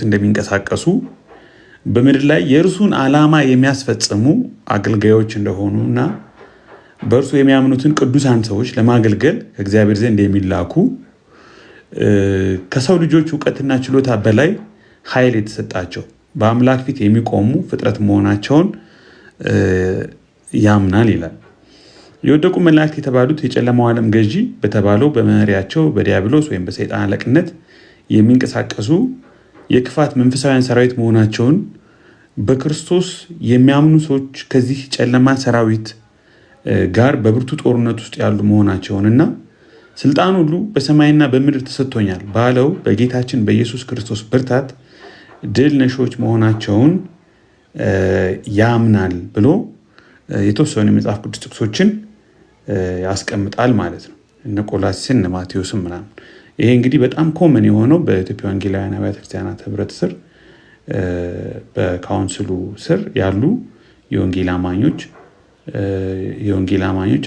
እንደሚንቀሳቀሱ በምድር ላይ የእርሱን ዓላማ የሚያስፈጽሙ አገልጋዮች እንደሆኑና በእርሱ የሚያምኑትን ቅዱሳን ሰዎች ለማገልገል ከእግዚአብሔር ዘንድ የሚላኩ ከሰው ልጆች እውቀትና ችሎታ በላይ ኃይል የተሰጣቸው በአምላክ ፊት የሚቆሙ ፍጥረት መሆናቸውን ያምናል ይላል። የወደቁ መላእክት የተባሉት የጨለማው ዓለም ገዢ በተባለው በመሪያቸው በዲያብሎስ ወይም በሰይጣን አለቅነት የሚንቀሳቀሱ የክፋት መንፈሳውያን ሰራዊት መሆናቸውን በክርስቶስ የሚያምኑ ሰዎች ከዚህ ጨለማን ሰራዊት ጋር በብርቱ ጦርነት ውስጥ ያሉ መሆናቸውንና ስልጣን ሁሉ በሰማይና በምድር ተሰጥቶኛል ባለው በጌታችን በኢየሱስ ክርስቶስ ብርታት ድል ነሾች መሆናቸውን ያምናል ብሎ የተወሰኑ የመጽሐፍ ቅዱስ ጥቅሶችን ያስቀምጣል ማለት ነው። እነ ቆላስይስን እነ ማቴዎስን ምናምን። ይሄ እንግዲህ በጣም ኮመን የሆነው በኢትዮጵያ ወንጌላውያን አብያተ ክርስቲያናት ህብረት ስር በካውንስሉ ስር ያሉ የወንጌል አማኞች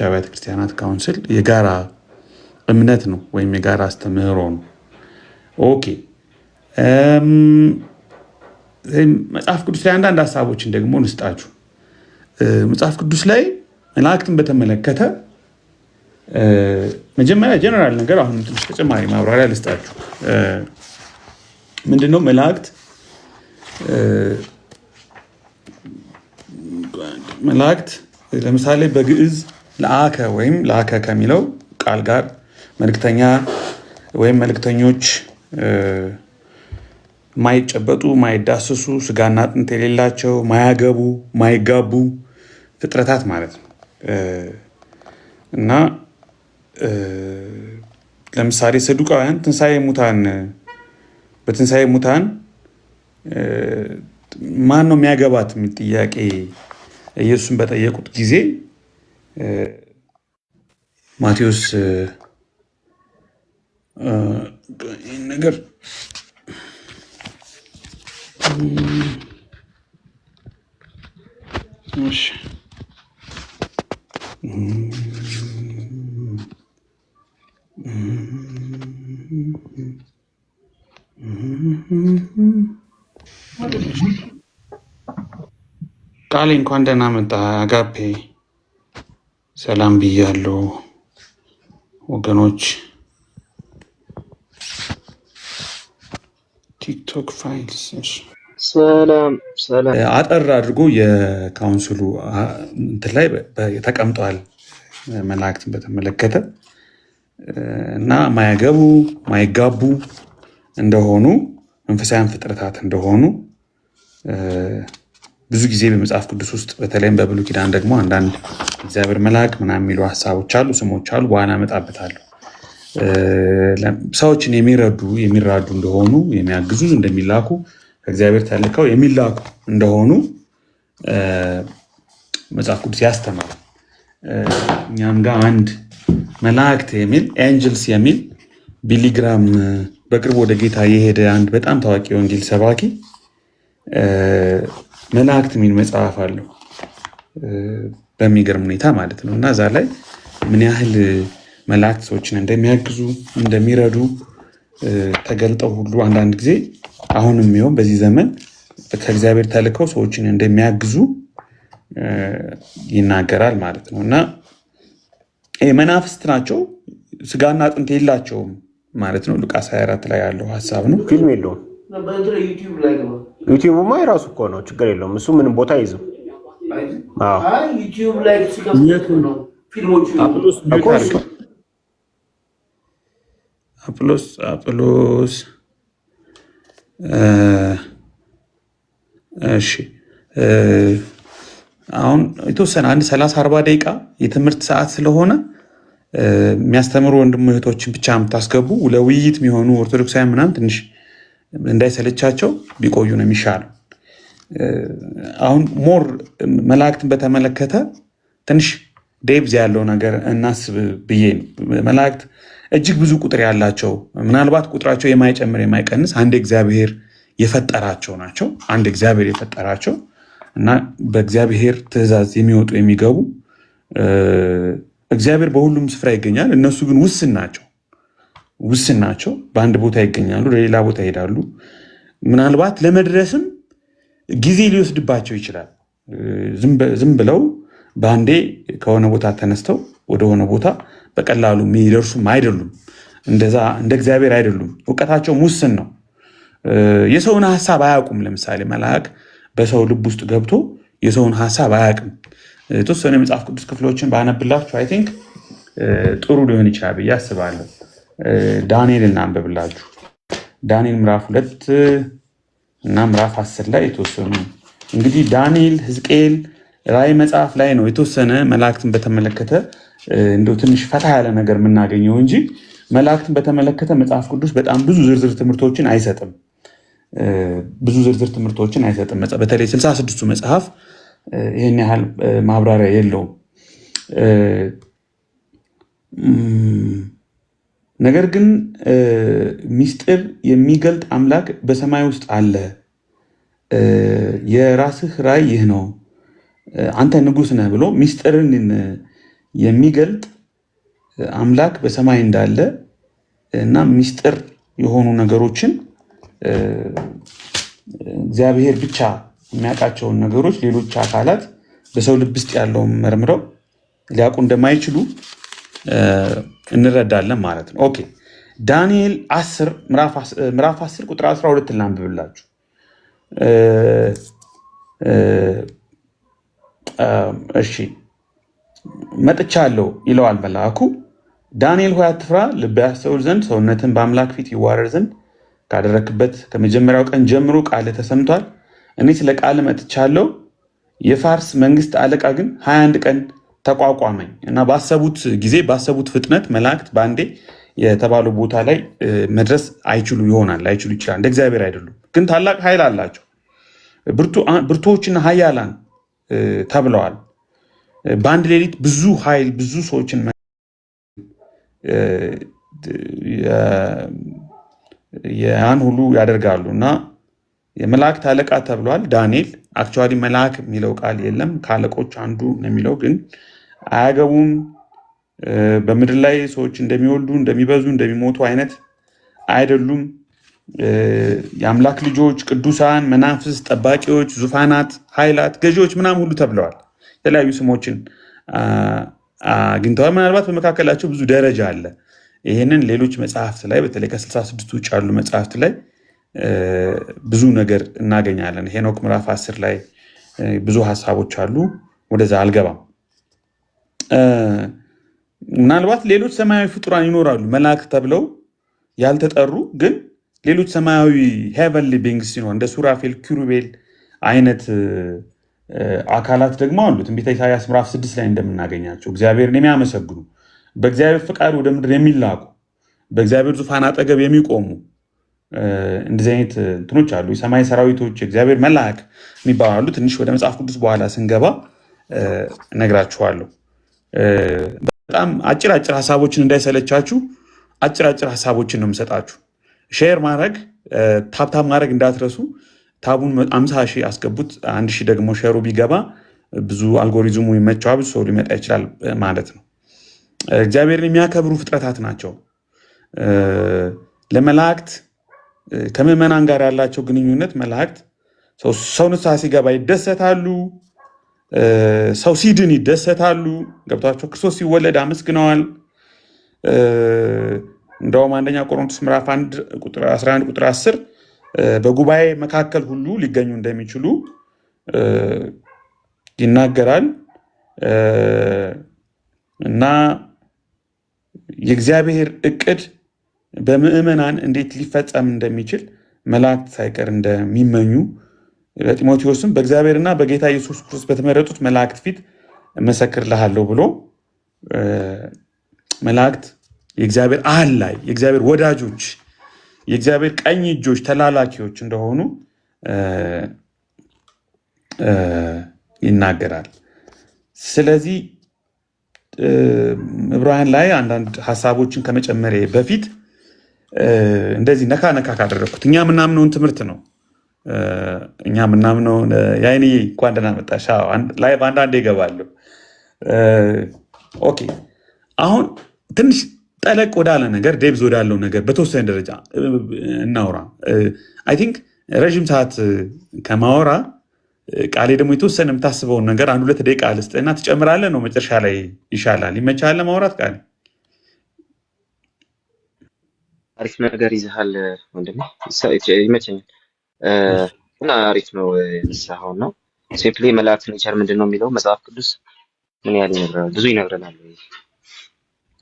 አብያተ ክርስቲያናት ካውንስል የጋራ እምነት ነው ወይም የጋራ አስተምህሮ ነው። ኦኬ መጽሐፍ ቅዱስ ላይ አንዳንድ ሀሳቦችን ደግሞ ልስጣችሁ። መጽሐፍ ቅዱስ ላይ መላእክትን በተመለከተ መጀመሪያ ጀነራል ነገር አሁን ትንሽ ተጨማሪ ማብራሪያ ልስጣችሁ። ምንድነው መላእክት ለምሳሌ በግዕዝ ለአከ ወይም ለአከ ከሚለው ቃል ጋር መልእክተኛ ወይም መልእክተኞች ማይጨበጡ ማይዳሰሱ ስጋና አጥንት የሌላቸው ማያገቡ ማይጋቡ ፍጥረታት ማለት ነው። እና ለምሳሌ ሰዱቃውያን በትንሣኤ ሙታን ማን ነው የሚያገባት የሚል ጥያቄ ኢየሱስን በጠየቁት ጊዜ ማቴዎስ ይህን ነገር ቃሌ እንኳን ደህና መጣ አጋፔ፣ ሰላም ብያለሁ ወገኖች። ቲክቶክ ፋይልስ ሰላም አጠር አድርጎ የካውንስሉ እንትን ላይ ተቀምጧል መላእክትን በተመለከተ እና ማያገቡ ማይጋቡ እንደሆኑ መንፈሳውያን ፍጥረታት እንደሆኑ ብዙ ጊዜ በመጽሐፍ ቅዱስ ውስጥ በተለይም በብሉይ ኪዳን ደግሞ አንዳንድ እግዚአብሔር መልአክ ምናምን የሚሉ ሀሳቦች አሉ፣ ስሞች አሉ። በኋላ እመጣበታለሁ። ሰዎችን የሚራዱ እንደሆኑ የሚያግዙ እንደሚላኩ ከእግዚአብሔር ተልከው የሚላኩ እንደሆኑ መጽሐፍ ቅዱስ ያስተምራል። እኛም ጋር አንድ መላእክት የሚል ኤንጅልስ የሚል ቢሊግራም በቅርብ ወደ ጌታ የሄደ አንድ በጣም ታዋቂ ወንጌል ሰባኪ መላእክት የሚል መጽሐፍ አለው በሚገርም ሁኔታ ማለት ነው። እና እዛ ላይ ምን ያህል መላእክት ሰዎችን እንደሚያግዙ እንደሚረዱ ተገልጠው ሁሉ አንዳንድ ጊዜ አሁንም ይሁን በዚህ ዘመን ከእግዚአብሔር ተልከው ሰዎችን እንደሚያግዙ ይናገራል ማለት ነው። እና መናፍስት ናቸው፣ ስጋና አጥንት የላቸውም ማለት ነው። ሉቃስ 24 ላይ ያለው ሀሳብ ነው። ፊልም የለውም። ዩቲዩብማ የራሱ እኮ ነው፣ ችግር የለውም። እሱ ምንም ቦታ አይዝም። አጵሎስ እሺ፣ አሁን የተወሰነ አንድ 30-40 ደቂቃ የትምህርት ሰዓት ስለሆነ የሚያስተምሩ ወንድም እህቶችን ብቻ የምታስገቡ ለውይይት የሚሆኑ ኦርቶዶክሳውያን ምናምን ትንሽ እንዳይሰለቻቸው ቢቆዩ ነው የሚሻለው። አሁን ሞር መላእክትን በተመለከተ ትንሽ ዴብዝ ያለው ነገር እናስብ ብዬ ነው። መላእክት እጅግ ብዙ ቁጥር ያላቸው፣ ምናልባት ቁጥራቸው የማይጨምር የማይቀንስ አንድ እግዚአብሔር የፈጠራቸው ናቸው። አንድ እግዚአብሔር የፈጠራቸው እና በእግዚአብሔር ትእዛዝ የሚወጡ የሚገቡ፣ እግዚአብሔር በሁሉም ስፍራ ይገኛል። እነሱ ግን ውስን ናቸው። በአንድ ቦታ ይገኛሉ፣ ለሌላ ቦታ ይሄዳሉ። ምናልባት ለመድረስም ጊዜ ሊወስድባቸው ይችላል። ዝም ብለው በአንዴ ከሆነ ቦታ ተነስተው ወደሆነ ቦታ በቀላሉ የሚደርሱም አይደሉም። እንደዛ እንደ እግዚአብሔር አይደሉም። እውቀታቸው ውስን ነው። የሰውን ሀሳብ አያውቁም። ለምሳሌ መልአክ በሰው ልብ ውስጥ ገብቶ የሰውን ሀሳብ አያውቅም። የተወሰኑ የመጽሐፍ ቅዱስ ክፍሎችን ባነብላችሁ አይ ቲንክ ጥሩ ሊሆን ይችላል ብዬ አስባለሁ። ዳንኤል እናንብብላችሁ። ዳንኤል ምዕራፍ 2 እና ምዕራፍ 10 ላይ የተወሰኑ እንግዲህ ዳንኤል፣ ሕዝቅኤል፣ ራእይ መጽሐፍ ላይ ነው የተወሰነ መላእክትን በተመለከተ እንደው ትንሽ ፈታ ያለ ነገር የምናገኘው እንጂ መላእክትን በተመለከተ መጽሐፍ ቅዱስ በጣም ብዙ ዝርዝር ትምህርቶችን አይሰጥም። በተለይ 66ቱ መጽሐፍ ይህን ያህል ማብራሪያ የለውም። ነገር ግን ሚስጥር የሚገልጥ አምላክ በሰማይ ውስጥ አለ። የራስህ ራእይ ይህ ነው፣ አንተ ንጉሥ ነህ ብሎ ሚስጥርን የሚገልጥ አምላክ በሰማይ እንዳለ እና ሚስጥር የሆኑ ነገሮችን እግዚአብሔር ብቻ የሚያውቃቸውን ነገሮች ሌሎች አካላት በሰው ልብ ውስጥ ያለውን መርምረው ሊያውቁ እንደማይችሉ እንረዳለን ማለት ነው። ኦኬ ዳንኤል 10 ምዕራፍ 10 ቁጥር 12 ላንብብላችሁ። እሺ መጥቻለሁ ይለዋል መልአኩ። ዳንኤል ሆይ አትፍራ፣ ልብህ ያስተውል ዘንድ ሰውነትን በአምላክ ፊት ይዋረድ ዘንድ ካደረክበት ከመጀመሪያው ቀን ጀምሮ ቃል ተሰምቷል። እኔ ስለ ቃል መጥቻለሁ። የፋርስ መንግስት አለቃ ግን 21 ቀን ተቋቋመኝ እና ባሰቡት ጊዜ ባሰቡት ፍጥነት መላእክት በአንዴ የተባለው ቦታ ላይ መድረስ ላይችሉ ይችላል። እንደ እግዚአብሔር አይደሉም፣ ግን ታላቅ ኃይል አላቸው። ብርቱዎችና ኃያላን ተብለዋል። በአንድ ሌሊት ብዙ ኃይል ብዙ ሰዎችን ያን ሁሉ ያደርጋሉ እና የመላእክት አለቃ ተብሏል። ዳንኤል አክቹዋሊ መልአክ የሚለው ቃል የለም፣ ከአለቆች አንዱ ነው የሚለው፣ ግን አያገቡም። በምድር ላይ ሰዎች እንደሚወልዱ እንደሚበዙ እንደሚሞቱ አይነት አይደሉም። የአምላክ ልጆች፣ ቅዱሳን፣ መናፍስት፣ ጠባቂዎች፣ ዙፋናት፣ ኃይላት፣ ገዢዎች ምናምን ሁሉ ተብለዋል። የተለያዩ ስሞችን አግኝተዋል። ምናልባት በመካከላቸው ብዙ ደረጃ አለ። ይህንን ሌሎች መጽሐፍት ላይ በተለይ ከ66 ውጭ ያሉ መጽሐፍት ላይ ብዙ ነገር እናገኛለን። ሄኖክ ምዕራፍ 10 ላይ ብዙ ሀሳቦች አሉ። ወደዛ አልገባም። ምናልባት ሌሎች ሰማያዊ ፍጡራን ይኖራሉ፣ መላእክት ተብለው ያልተጠሩ ግን ሌሎች ሰማያዊ ሄቨንሊ ቢንግስ ሲኖር እንደ ሱራፌል፣ ኪሩቤል አይነት አካላት ደግሞ አሉ። ትንቢተ ኢሳያስ ምዕራፍ 6 ላይ እንደምናገኛቸው እግዚአብሔርን የሚያመሰግኑ በእግዚአብሔር ፍቃድ ወደ ምድር የሚላኩ በእግዚአብሔር ዙፋን አጠገብ የሚቆሙ እንደዚህ አይነት እንትኖች አሉ። የሰማይ ሰራዊቶች፣ የእግዚአብሔር መልአክ የሚባሉ ትንሽ ወደ መጽሐፍ ቅዱስ በኋላ ስንገባ እነግራችኋለሁ። በጣም አጭር ሀሳቦችን እንዳይሰለቻችሁ አጭር ሀሳቦችን ነው የምሰጣችሁ። ሼር ማድረግ ታብታብ ማድረግ እንዳትረሱ። ታቡን 50 ሺህ አስገቡት። 1 ሺህ ደግሞ ሼሩ ቢገባ ብዙ አልጎሪዝሙ ይመቸዋል፣ ብዙ ሰው ሊመጣ ይችላል ማለት ነው። እግዚአብሔርን የሚያከብሩ ፍጥረታት ናቸው። ለመላእክት ከምዕመናን ጋር ያላቸው ግንኙነት መላእክት ሰው ንስሐ ሲገባ ይደሰታሉ፣ ሰው ሲድን ይደሰታሉ። ገብቷቸው ክርስቶስ ሲወለድ አመስግነዋል። እንደውም አንደኛ ቆሮንቶስ ምዕራፍ 1 ቁጥር 11 ቁጥር 10 በጉባኤ መካከል ሁሉ ሊገኙ እንደሚችሉ ይናገራል እና የእግዚአብሔር እቅድ በምዕመናን እንዴት ሊፈጸም እንደሚችል መላእክት ሳይቀር እንደሚመኙ ለጢሞቴዎስም በእግዚአብሔርና በጌታ ኢየሱስ ክርስቶስ በተመረጡት መላእክት ፊት እመሰክርልሃለሁ ብሎ መላእክት የእግዚአብሔር አህላይ የእግዚአብሔር ወዳጆች የእግዚአብሔር ቀኝ እጆች ተላላኪዎች እንደሆኑ ይናገራል። ስለዚህ ዕብራውያን ላይ አንዳንድ ሀሳቦችን ከመጨመሬ በፊት እንደዚህ ነካ ካደረግኩት እኛ ምናምነውን ትምህርት ነው። እኛ ምናምነው የአይንዬ እንኳን ደህና መጣሽ ላይ በአንዳንዴ ይገባለሁ። ኦኬ አሁን ትንሽ ጠለቅ ወዳለ ነገር ዴብዝ ወዳለው ነገር በተወሰነ ደረጃ እናውራ። አይ ቲንክ ረዥም ሰዓት ከማወራ ቃሌ ደግሞ የተወሰነ የምታስበውን ነገር 1-2 ደቂቃ ልስጥህና ትጨምራለህ ነው መጨረሻ ላይ ይሻላል። ይመቻል ለማውራት ቃሌ? አሪፍ ነገር ይዘሃል ወንድሜ፣ ይመቸኛል እና አሪፍ ነው የነሳኸው ነው። ሲምፕሊ መላእክት ኔቸር ምንድን ነው የሚለው መጽሐፍ ቅዱስ ምን ያህል ይነግረናል? ብዙ ይነግረናል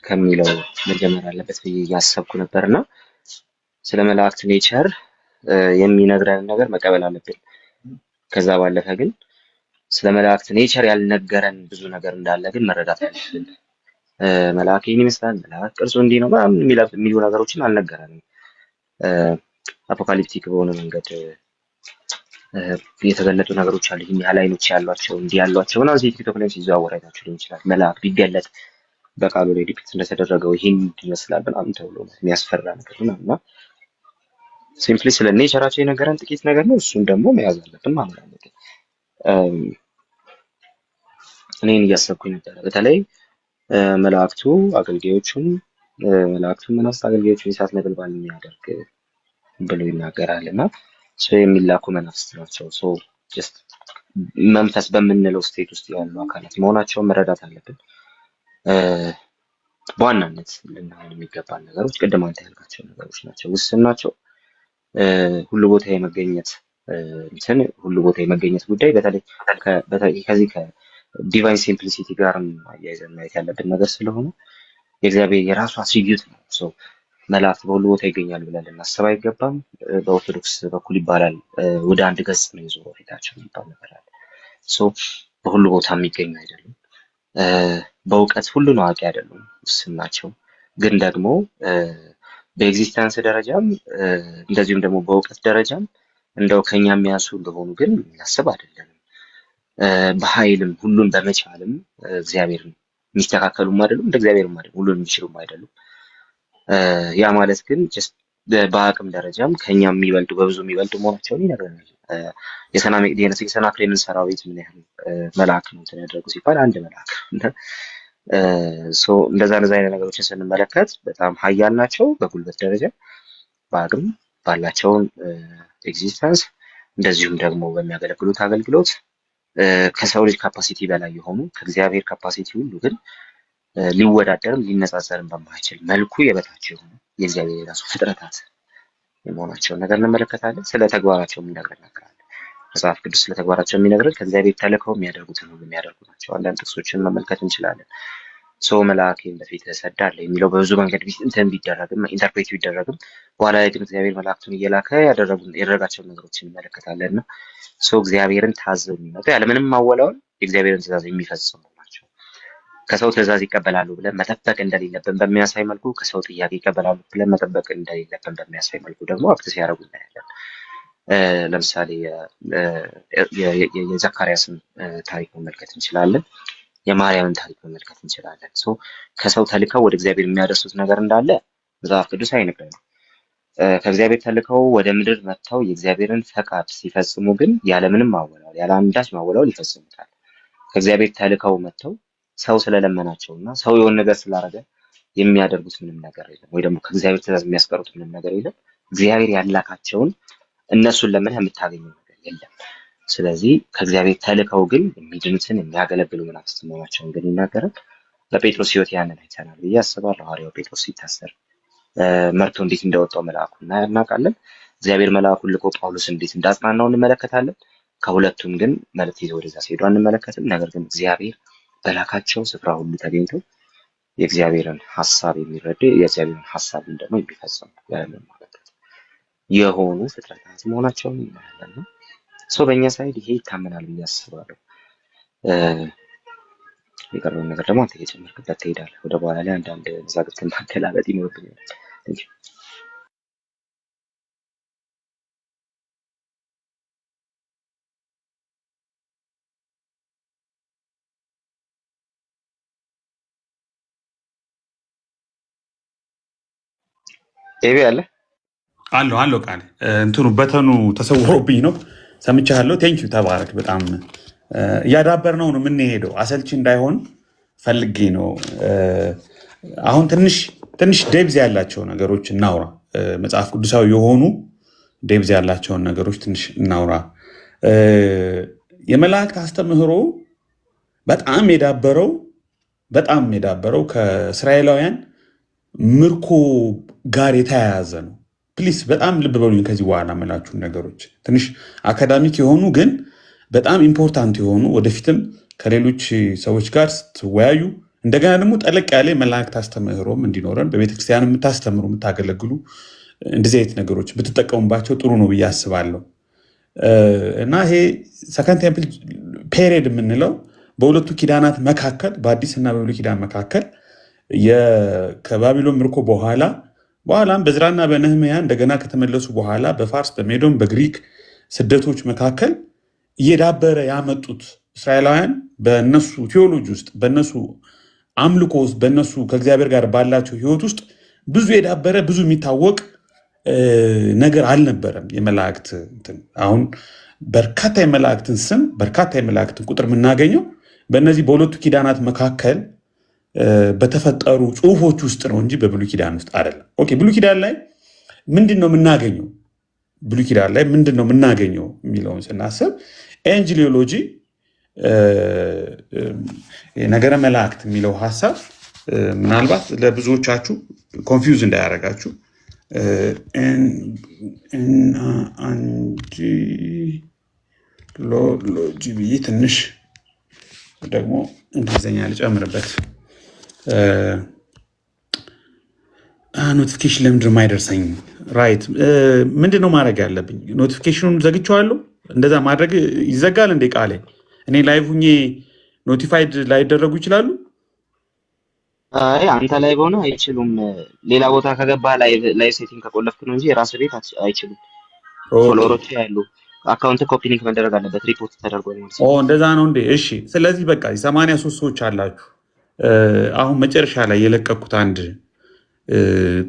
ከሚለው መጀመር አለበት ብዬ እያሰብኩ ነበር እና ስለ መላእክት ኔቸር የሚነግረን ነገር መቀበል አለብን። ከዛ ባለፈ ግን ስለ መላእክት ኔቸር ያልነገረን ብዙ ነገር እንዳለ ግን መረዳት አለብን። መልአክ ይህን ይመስላል፣ መልአክ ቅርጹ እንዲህ ነው ምናምን የሚሉ ነገሮችን አልነገረንም። አፖካሊፕቲክ በሆነ መንገድ የተገለጡ ነገሮች አሉ። ይህን ያህል አይኖች ያሏቸው እንዲህ ያሏቸው እና እዚህ ቲክቶክ ላይ ሲዘዋወር አይታችሁ ሊሆን ይችላል። መልአክ ቢገለጥ በቃሉ ላይ ዲፒክት እንደተደረገው ይህን ይመስላል ምናምን ተብሎ የሚያስፈራ ነገር ምናምን እና ሲምፕሊ ስለ ኔቸራቸው የነገረን ጥቂት ነገር ነው። እሱን ደግሞ መያዝ አለብን ማለት አለብን። እኔን እያሰብኩኝ ነበረ በተለይ መላእክቱ አገልጋዮቹን መላእክቱን መናፍስት አገልጋዮቹን የእሳት ነበልባል የሚያደርግ ብሎ ይናገራል እና የሚላኩ መናፍስት ናቸው። ጀስት መንፈስ በምንለው ስቴት ውስጥ ያሉ አካላት መሆናቸውን መረዳት አለብን። በዋናነት ልናሆን የሚገባን ነገሮች ቅድም አንተ ያልካቸው ነገሮች ናቸው። ውስን ናቸው። ሁሉ ቦታ የመገኘት ሁሉ ቦታ የመገኘት ጉዳይ በተለይ ከዚህ ከዲቫይን ሲምፕሊሲቲ ጋር አያይዘን ማየት ያለብን ነገር ስለሆነ የእግዚአብሔር የራሱ አትሪቢዩት ነው። መላእክት በሁሉ ቦታ ይገኛሉ ብለን ልናስብ አይገባም። በኦርቶዶክስ በኩል ይባላል ወደ አንድ ገጽ ነው የዞረው ፊታቸው የሚባል ነገር አለ። በሁሉ ቦታ የሚገኙ አይደሉም። በእውቀት ሁሉን አዋቂ አይደሉም፣ ውስን ናቸው። ግን ደግሞ በኤግዚስተንስ ደረጃም እንደዚሁም ደግሞ በእውቀት ደረጃም እንደው ከኛ የሚያንሱ እንደሆኑ ግን የሚያስብ አይደለንም። በኃይልም ሁሉን በመቻልም እግዚአብሔርን የሚስተካከሉም አይደሉም፣ እንደ እግዚአብሔርም አይደሉም፣ ሁሉን የሚችሉም አይደሉም። ያ ማለት ግን በአቅም ደረጃም ከኛ የሚበልጡ በብዙ የሚበልጡ መሆናቸውን ይነግረናል። የሰናክሬምን ሰራዊት ምን ያህል መልአክ ነው እንትን ያደረጉ ሲባል አንድ መልአክ። እንደዛ አይነት ነገሮችን ስንመለከት በጣም ሀያል ናቸው በጉልበት ደረጃ በአቅም ባላቸውን ኤግዚስተንስ እንደዚሁም ደግሞ በሚያገለግሉት አገልግሎት ከሰው ልጅ ካፓሲቲ በላይ የሆኑ ከእግዚአብሔር ካፓሲቲ ሁሉ ግን ሊወዳደርም ሊነጻጸርም በማይችል መልኩ የበታች የሆኑ የእግዚአብሔር የራሱ ፍጥረታት የመሆናቸውን ነገር እንመለከታለን። ስለ ተግባራቸው የሚነግረን ነገር አለ መጽሐፍ ቅዱስ። ስለ ተግባራቸው የሚነግረን ከእግዚአብሔር ተልከው የሚያደርጉትን ሁሉ የሚያደርጉ ናቸው። አንዳንድ ጥቅሶችን መመልከት እንችላለን። መልአኬን በፊት እሰዳለሁ የሚለው በብዙ መንገድ እንትን ቢደረግም ኢንተርፕሬት ቢደረግም በኋላ ላይ ግን እግዚአብሔር መላእክቱን እየላከ ያደረጋቸውን ነገሮች እንመለከታለን እና እግዚአብሔርን ታዘው የሚመጡ ያለምንም ማወላወል የእግዚአብሔርን ትእዛዝ የሚፈጽሙ ናቸው። ከሰው ትእዛዝ ይቀበላሉ ብለን መጠበቅ እንደሌለብን በሚያሳይ መልኩ ከሰው ጥያቄ ይቀበላሉ ብለን መጠበቅ እንደሌለብን በሚያሳይ መልኩ ደግሞ አክት ሲያደርጉ እናያለን። ለምሳሌ የዘካርያስን ታሪክ መመልከት እንችላለን። የማርያምን ታሪክ መመልከት እንችላለን። ከሰው ተልከው ወደ እግዚአብሔር የሚያደርሱት ነገር እንዳለ መጽሐፍ ቅዱስ አይነግረንም። ከእግዚአብሔር ተልከው ወደ ምድር መጥተው የእግዚአብሔርን ፈቃድ ሲፈጽሙ ግን ያለምንም ማወላወል ያለ አንዳች ማወላወል ይፈጽሙታል። ከእግዚአብሔር ተልከው መጥተው ሰው ስለለመናቸው እና ሰው የሆነ ነገር ስላደረገ የሚያደርጉት ምንም ነገር የለም፣ ወይ ደግሞ ከእግዚአብሔር ትእዛዝ የሚያስቀሩት ምንም ነገር የለም። እግዚአብሔር ያላካቸውን እነሱን ለምን የምታገኘው ነገር የለም። ስለዚህ ከእግዚአብሔር ተልከው ግን የሚድኑትን የሚያገለግሉ መናፍስት መሆናቸውን ግን ይናገራል። በጴጥሮስ ሕይወት ያንን አይተናል ብዬ አስባለሁ። ሐዋርያው ጴጥሮስ ሲታሰር መርቶ እንዴት እንደወጣው መልአኩ እናውቃለን። እግዚአብሔር መልአኩን ልኮ ጳውሎስ እንዴት እንዳጽናናው እንመለከታለን። ከሁለቱም ግን መልእክት ይዘው ወደዛ ሲሄዱ አንመለከትም። ነገር ግን እግዚአብሔር በላካቸው ስፍራ ሁሉ ተገኝተው የእግዚአብሔርን ሀሳብ የሚረዱ የእግዚአብሔርን ሀሳብን ደግሞ የሚፈጽሙ የሆኑ ፍጥረታት መሆናቸውን እናያለን። በእኛ ሳይድ ይሄ ይታመናል ብዬ አስባለሁ። የቀረውን ነገር ደግሞ አንተ እየጨመርክበት ትሄዳለህ። ወደ በኋላ ላይ አንዳንድ መዛግብትን ማገላበጥ ይኖርብኛል። ኤቢ አለ አለው ቃል እንትኑ በተኑ ተሰውሮብኝ ነው። ሰምቻለሁ። ቴንኪው ተባረክ። በጣም እያዳበር ነው የምንሄደው። አሰልቺ እንዳይሆን ፈልጌ ነው። አሁን ትንሽ ደብዝ ያላቸው ነገሮች እናውራ። መጽሐፍ ቅዱሳዊ የሆኑ ዴብዝ ያላቸውን ነገሮች ትንሽ እናውራ። የመላእክት አስተምህሮ በጣም የዳበረው ከእስራኤላውያን ምርኮ ጋር የተያያዘ ነው። ፕሊስ በጣም ልብ በሉኝ። ከዚህ በኋላ መላችሁን ነገሮች ትንሽ አካዳሚክ የሆኑ ግን በጣም ኢምፖርታንት የሆኑ ወደፊትም ከሌሎች ሰዎች ጋር ስትወያዩ እንደገና ደግሞ ጠለቅ ያለ መላእክት አስተምህሮም እንዲኖረን በቤተክርስቲያን የምታስተምሩ የምታገለግሉ እንደዚህ አይነት ነገሮች ብትጠቀሙባቸው ጥሩ ነው ብዬ አስባለሁ። እና ይሄ ሰከንድ ቴምፕል ፔሪየድ የምንለው በሁለቱ ኪዳናት መካከል በአዲስ እና በብሉይ ኪዳን መካከል ከባቢሎን ምርኮ በኋላም በዕዝራና በነህምያ እንደገና ከተመለሱ በኋላ በፋርስ በሜዶን በግሪክ ስደቶች መካከል እየዳበረ ያመጡት እስራኤላውያን በእነሱ ቴዎሎጂ ውስጥ በእነሱ አምልኮ ውስጥ በእነሱ ከእግዚአብሔር ጋር ባላቸው ሕይወት ውስጥ ብዙ የዳበረ ብዙ የሚታወቅ ነገር አልነበረም። የመላእክት አሁን በርካታ የመላእክትን ስም በርካታ የመላእክትን ቁጥር የምናገኘው በእነዚህ በሁለቱ ኪዳናት መካከል በተፈጠሩ ጽሁፎች ውስጥ ነው እንጂ በብሉይ ኪዳን ውስጥ አይደለም። ኦኬ፣ ብሉይ ኪዳን ላይ ምንድን ነው የምናገኘው? ብሉይ ኪዳን ላይ ምንድን ነው የምናገኘው የሚለውን ስናስብ ኤንጅሊዮሎጂ ነገረ መላእክት የሚለው ሀሳብ ምናልባት ለብዙዎቻችሁ ኮንፊውዝ እንዳያደርጋችሁ አንጂሎሎጂ ብዬ ትንሽ ደግሞ እንግሊዝኛ ልጨምርበት። ኖቲፊኬሽን ለምንድን ነው የማይደርሰኝ? ራይት፣ ምንድን ነው ማድረግ ያለብኝ? ኖቲፊኬሽኑን ዘግቼዋለሁ። እንደዛ ማድረግ ይዘጋል እንዴ? ቃሌ እኔ ላይቭ ሁኜ ኖቲፋይድ ላይደረጉ ይችላሉ? አይ አንተ ላይ በሆነ አይችሉም። ሌላ ቦታ ከገባ ላይ ሴቲንግ ከቆለፍክ ነው እንጂ የራስ ቤት አይችሉም። ፎሎወሮች ያሉ አካውንት ኮፒ ሊንክ መደረግ አለበት፣ ሪፖርት ተደርጎ ነው። እንደዛ ነው እንዴ? እሺ። ስለዚህ በቃ 83 ሰዎች አላችሁ። አሁን መጨረሻ ላይ የለቀኩት አንድ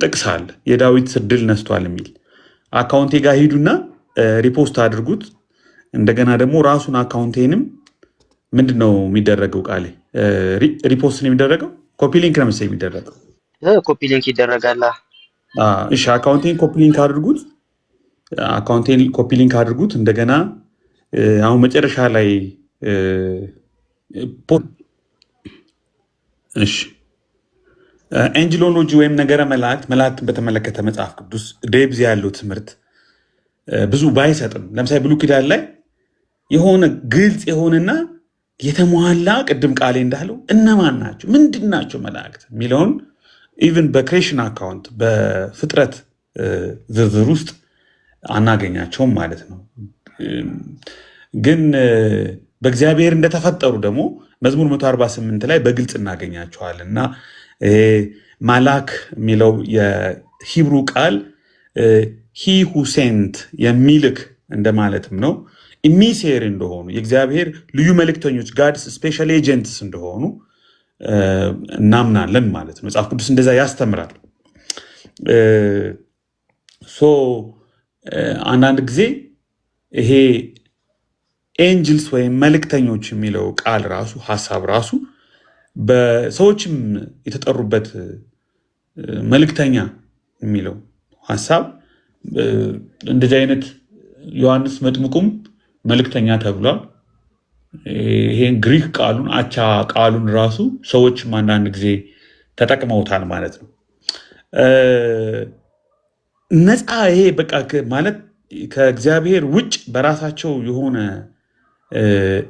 ጥቅስ አለ፣ የዳዊት ስር ድል ነስቷል የሚል አካውንቴ ጋር ሂዱና ሪፖስት አድርጉት። እንደገና ደግሞ ራሱን አካውንቴንም ምንድን ነው የሚደረገው? ቃሌ ሪፖስት ነው የሚደረገው። ኮፒ ሊንክ ነው መሰለኝ የሚደረገው። ኮፒ ሊንክ ይደረጋል። እሺ፣ አካውንቴን ኮፒ ሊንክ አድርጉት። እንደገና አሁን መጨረሻ ላይ እሺ፣ ኤንጅሎሎጂ ወይም ነገረ መላእክትን በተመለከተ መጽሐፍ ቅዱስ ዴብዝ ያለው ትምህርት ብዙ ባይሰጥም፣ ለምሳሌ ብሉይ ኪዳን ላይ የሆነ ግልጽ የሆነና የተሟላ ቅድም ቃሌ እንዳለው እነማን ናቸው ምንድን ናቸው መላእክት የሚለውን ኢቭን በክሬሽን አካውንት በፍጥረት ዝርዝር ውስጥ አናገኛቸውም ማለት ነው። ግን በእግዚአብሔር እንደተፈጠሩ ደግሞ መዝሙር 148 ላይ በግልጽ እናገኛቸዋለን። እና ማላክ የሚለው የሂብሩ ቃል ሂ ሁ ሴንት የሚልክ እንደማለትም ነው። ኢሚሴር እንደሆኑ የእግዚአብሔር ልዩ መልእክተኞች ጋድስ ስፔሻል ኤጀንትስ እንደሆኑ እናምናለን ማለት ነው። መጽሐፍ ቅዱስ እንደዛ ያስተምራል። አንዳንድ ጊዜ ይሄ ኤንጅልስ ወይም መልእክተኞች የሚለው ቃል ራሱ ሀሳብ ራሱ በሰዎችም የተጠሩበት መልእክተኛ የሚለው ሀሳብ እንደዚህ አይነት ዮሐንስ መጥምቁም መልእክተኛ ተብሏል። ይሄን ግሪክ ቃሉን አቻ ቃሉን ራሱ ሰዎችም አንዳንድ ጊዜ ተጠቅመውታል ማለት ነው። ነፃ ይሄ በቃ ማለት ከእግዚአብሔር ውጭ በራሳቸው የሆነ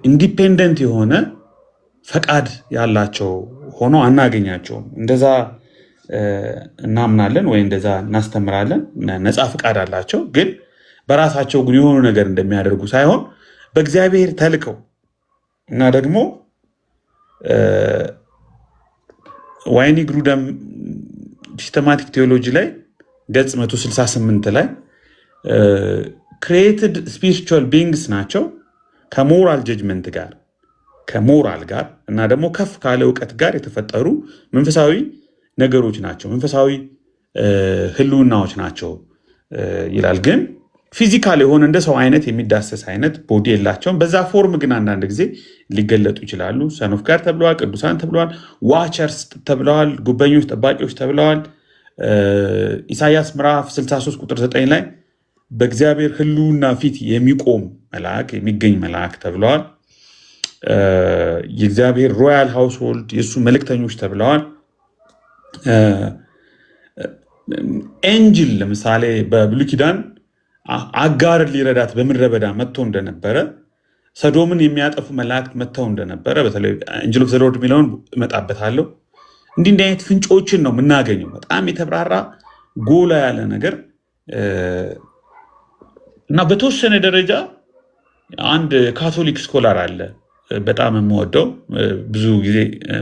ኢንዲፔንደንት የሆነ ፈቃድ ያላቸው ሆኖ አናገኛቸውም። እንደዛ እናምናለን ወይ እንደዛ እናስተምራለን። ነፃ ፈቃድ አላቸው፣ ግን በራሳቸው ግን የሆኑ ነገር እንደሚያደርጉ ሳይሆን በእግዚአብሔር ተልከው እና ደግሞ ዋይኒ ግሩደም ሲስተማቲክ ቴዎሎጂ ላይ ገጽ 168 ላይ ክሪኤትድ ስፒሪቹዋል ቢንግስ ናቸው ከሞራል ጀጅመንት ጋር ከሞራል ጋር እና ደግሞ ከፍ ካለ እውቀት ጋር የተፈጠሩ መንፈሳዊ ነገሮች ናቸው፣ መንፈሳዊ ህልውናዎች ናቸው ይላል። ግን ፊዚካል የሆነ እንደ ሰው አይነት የሚዳሰስ አይነት ቦዲ የላቸውም። በዛ ፎርም ግን አንዳንድ ጊዜ ሊገለጡ ይችላሉ። ሰኖፍ ጋር ተብለዋል፣ ቅዱሳን ተብለዋል፣ ዋቸርስ ተብለዋል፣ ጉበኞች፣ ጠባቂዎች ተብለዋል። ኢሳያስ ምዕራፍ 63 ቁጥር 9 ላይ በእግዚአብሔር ሕልውና ፊት የሚቆም መልአክ የሚገኝ መልአክ ተብለዋል። የእግዚአብሔር ሮያል ሃውስሆልድ የእሱ መልእክተኞች ተብለዋል። ኤንጅል ለምሳሌ በብሉይ ኪዳን አጋርን ሊረዳት በምድረ በዳ መጥቶ እንደነበረ፣ ሰዶምን የሚያጠፉ መላእክት መጥተው እንደነበረ፣ በተለይ ኤንጅል ኦፍ ዘ ሎርድ የሚለውን እመጣበታለሁ። እንዲህ አይነት ፍንጮችን ነው የምናገኘው። በጣም የተብራራ ጎላ ያለ ነገር እና በተወሰነ ደረጃ አንድ ካቶሊክ ስኮላር አለ በጣም የምወደው፣ ብዙ ጊዜ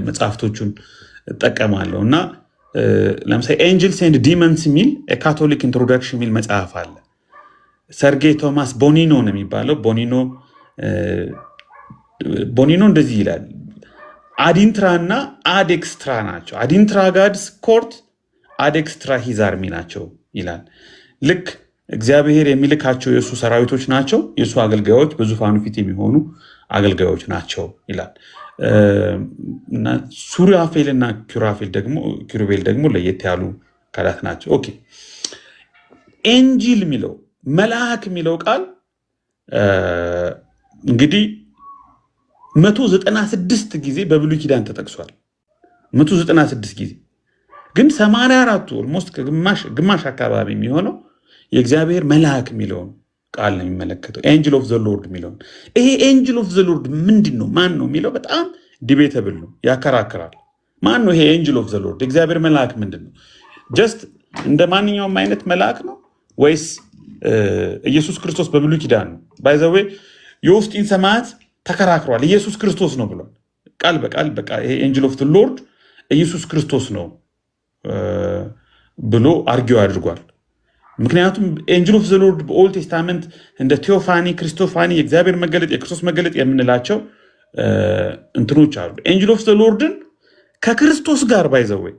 መጽሐፍቶቹን እጠቀማለሁ እና ለምሳሌ ኤንጅልስ ኤንድ ዲመንስ የሚል የካቶሊክ ኢንትሮዳክሽን የሚል መጽሐፍ አለ። ሰርጌ ቶማስ ቦኒኖ ነው የሚባለው። ቦኒኖ እንደዚህ ይላል፣ አዲንትራ እና አዴክስትራ ናቸው። አዲንትራ ጋድስ ኮርት፣ አዴክስትራ ሂዝ አርሚ ናቸው ይላል። ልክ እግዚአብሔር የሚልካቸው የእሱ ሰራዊቶች ናቸው፣ የእሱ አገልጋዮች በዙፋኑ ፊት የሚሆኑ አገልጋዮች ናቸው ይላል። እና ሱራፌል እና ኪሩቤል ደግሞ ለየት ያሉ አካላት ናቸው። ኦኬ ኤንጂል የሚለው መልአክ የሚለው ቃል እንግዲህ 196 ጊዜ በብሉይ ኪዳን ተጠቅሷል። 196 ጊዜ ግን 84ቱ ኦልሞስት ግማሽ አካባቢ የሚሆነው የእግዚአብሔር መልአክ የሚለውን ቃል ነው የሚመለከተው። ኤንጅል ኦፍ ዘ ሎርድ የሚለውን ይሄ ኤንጅል ኦፍ ዘ ሎርድ ምንድን ነው ማን ነው የሚለው በጣም ዲቤተብል ነው፣ ያከራክራል። ማን ነው ይሄ ኤንጅል ኦፍ ዘ ሎርድ? የእግዚአብሔር መልአክ ምንድን ነው? ጀስት እንደ ማንኛውም አይነት መልአክ ነው ወይስ ኢየሱስ ክርስቶስ በብሉይ ኪዳን ነው? ባይ ዘ ዌይ የውስጢን ሰማያት ተከራክሯል። ኢየሱስ ክርስቶስ ነው ብሏል ቃል በቃል። በቃ ይሄ ኤንጅል ኦፍ ዘ ሎርድ ኢየሱስ ክርስቶስ ነው ብሎ አርጊው አድርጓል። ምክንያቱም ኤንጅል ኦፍ ዘ ሎርድ በኦልድ ቴስታመንት እንደ ቴዎፋኒ፣ ክሪስቶፋኒ፣ የእግዚአብሔር መገለጥ፣ የክርስቶስ መገለጥ የምንላቸው እንትኖች አሉ። ኤንጅል ኦፍ ዘ ሎርድን ከክርስቶስ ጋር ባይዘወይ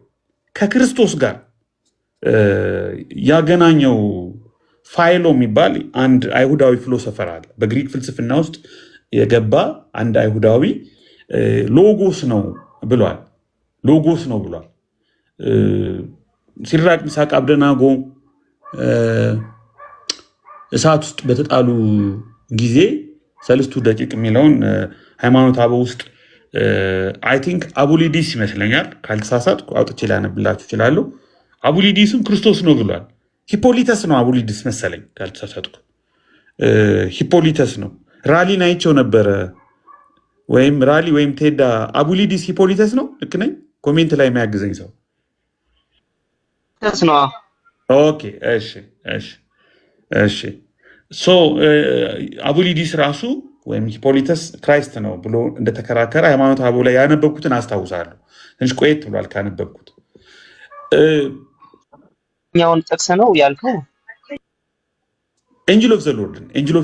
ከክርስቶስ ጋር ያገናኘው ፋይሎ የሚባል አንድ አይሁዳዊ ፊሎሶፈር አለ። በግሪክ ፍልስፍና ውስጥ የገባ አንድ አይሁዳዊ ሎጎስ ነው ብሏል። ሎጎስ ነው ብሏል። ሲድራቅ ሚሳቅ አብደናጎ እሳት ውስጥ በተጣሉ ጊዜ ሰለስቱ ደቂቅ የሚለውን ሃይማኖት አበው ውስጥ አይ ቲንክ አቡሊዲስ ይመስለኛል ካልተሳሳትኩ አውጥቼ ላነብላችሁ እችላለሁ። አቡሊዲስም ክርስቶስ ነው ብሏል። ሂፖሊተስ ነው አቡሊዲስ መሰለኝ ካልተሳሳትኩ ሂፖሊተስ ነው። ራሊን አይቼው ነበረ ወይም ራሊ ወይም ቴዳ አቡሊዲስ ሂፖሊተስ ነው። ልክ ነኝ? ኮሜንት ላይ የሚያግዘኝ ሰው ነው። ኦኬ እሺ ሶ አቡሊዲስ ራሱ ወይም ሂፖሊተስ ክራይስት ነው ብሎ እንደተከራከረ ሃይማኖት አበው ላይ ያነበብኩትን አስታውሳለሁ። ትንሽ ቆየት ብሏል ካነበብኩት። እኛውን ጥቅስ ነው ያልከው ኤንጅል ኦፍ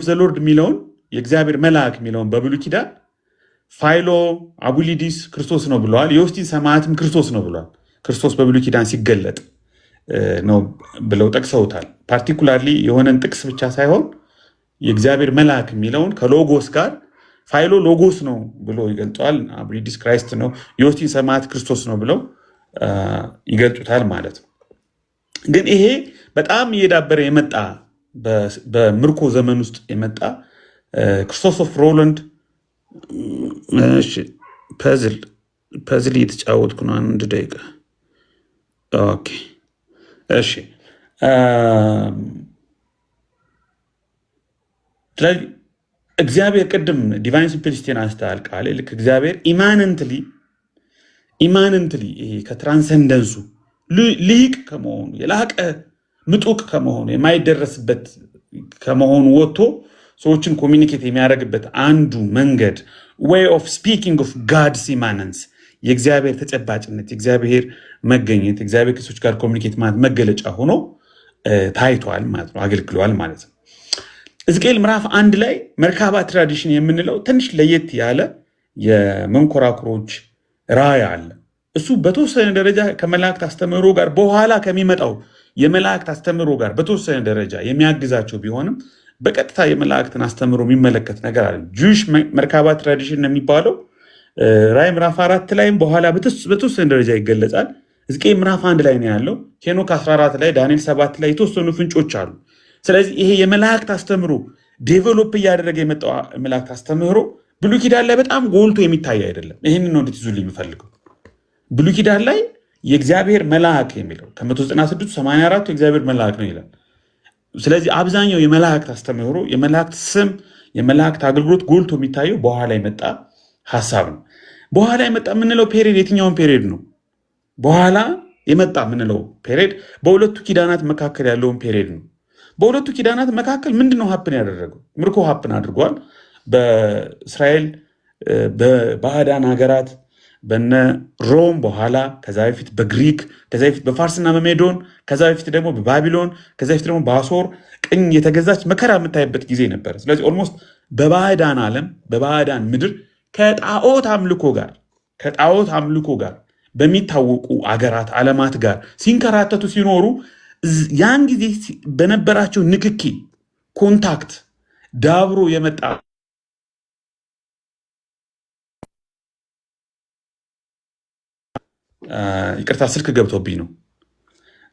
ዘ ሎርድ የሚለውን የእግዚአብሔር መልአክ የሚለውን በብሉይ ኪዳን ፋይሎ፣ አቡሊዲስ ክርስቶስ ነው ብለዋል። የውስጢን ሰማያትም ክርስቶስ ነው ብለዋል። ክርስቶስ በብሉይ ኪዳን ሲገለጥ ነው ብለው ጠቅሰውታል። ፓርቲኩላርሊ የሆነን ጥቅስ ብቻ ሳይሆን የእግዚአብሔር መልአክ የሚለውን ከሎጎስ ጋር ፋይሎ ሎጎስ ነው ብሎ ይገልጠዋል። አቡሊዲስ ክራይስት ነው፣ የውስጢን ሰማያት ክርስቶስ ነው ብለው ይገልጡታል ማለት ነው። ግን ይሄ በጣም እየዳበረ የመጣ በምርኮ ዘመን ውስጥ የመጣ ክርስቶፍ ሮላንድ ፐዝል እየተጫወትኩ ነው። አንድ ደቂቃ ኦኬ እሺ። ስለዚህ እግዚአብሔር ቅድም ዲቫይን ሲምፕሊሲቲን አንስተሃል ቃል ልክ እግዚአብሔር ኢማነንትሊ ይሄ ከትራንሰንደንሱ ልሂቅ ከመሆኑ የላቀ ምጡቅ ከመሆኑ የማይደረስበት ከመሆኑ ወጥቶ ሰዎችን ኮሚኒኬት የሚያደርግበት አንዱ መንገድ ዌይ ኦፍ ስፒኪንግ ኦፍ ጋድስ ኢማነንስ የእግዚአብሔር ተጨባጭነት፣ የእግዚአብሔር መገኘት፣ የእግዚአብሔር ከሰዎች ጋር ኮሚኒኬት ማለት መገለጫ ሆኖ ታይቷል ማለት ነው፣ አገልግሏል ማለት ነው። ሕዝቅኤል ምዕራፍ 1 ላይ መርካባ ትራዲሽን የምንለው ትንሽ ለየት ያለ የመንኮራኩሮች ራእይ አለ። እሱ በተወሰነ ደረጃ ከመላእክት አስተምህሮ ጋር በኋላ ከሚመጣው የመላእክት አስተምህሮ ጋር በተወሰነ ደረጃ የሚያግዛቸው ቢሆንም በቀጥታ የመላእክትን አስተምህሮ የሚመለከት ነገር አለ። ጁሽ መርካባ ትራዲሽን ነው የሚባለው። ራእይ ምዕራፍ 4 ላይም በኋላ በተወሰነ ደረጃ ይገለጻል። ሕዝቅኤል ምዕራፍ 1 ላይ ነው ያለው። ሄኖክ 14 ላይ፣ ዳንኤል 7 ላይ የተወሰኑ ፍንጮች አሉ። ስለዚህ ይሄ የመላእክት አስተምህሮ ዴቨሎፕ እያደረገ የመጣው መላእክት አስተምህሮ ብሉይ ኪዳን ላይ በጣም ጎልቶ የሚታይ አይደለም። ይህንን ነው እንድትይዙልኝ የምፈልገው። ብሉይ ኪዳን ላይ የእግዚአብሔር መልአክ የሚለው ከ196 84 የእግዚአብሔር መልአክ ነው ይላል። ስለዚህ አብዛኛው የመላእክት አስተምህሮ፣ የመላእክት ስም፣ የመላእክት አገልግሎት ጎልቶ የሚታየው በኋላ የመጣ ሀሳብ ነው። በኋላ የመጣ የምንለው ፔሪድ የትኛውን ፔሪድ ነው? በኋላ የመጣ የምንለው ፔሪድ በሁለቱ ኪዳናት መካከል ያለውን ፔሪድ ነው። በሁለቱ ኪዳናት መካከል ምንድነው ሀፕን ያደረገው? ምርኮ ሀፕን አድርጓል። በእስራኤል በባዕዳን ሀገራት በነ ሮም በኋላ ከዛ በፊት በግሪክ ከዛ በፊት በፋርስና በሜዶን ከዛ በፊት ደግሞ በባቢሎን ከዛ በፊት ደግሞ በአሶር ቅኝ የተገዛች መከራ የምታይበት ጊዜ ነበር። ስለዚህ ኦልሞስት በባዕዳን ዓለም በባዕዳን ምድር ከጣዖት አምልኮ ጋር በሚታወቁ አገራት ዓለማት ጋር ሲንከራተቱ ሲኖሩ ያን ጊዜ በነበራቸው ንክኪ ኮንታክት ዳብሮ የመጣ ይቅርታ ስልክ ገብቶብኝ ነው።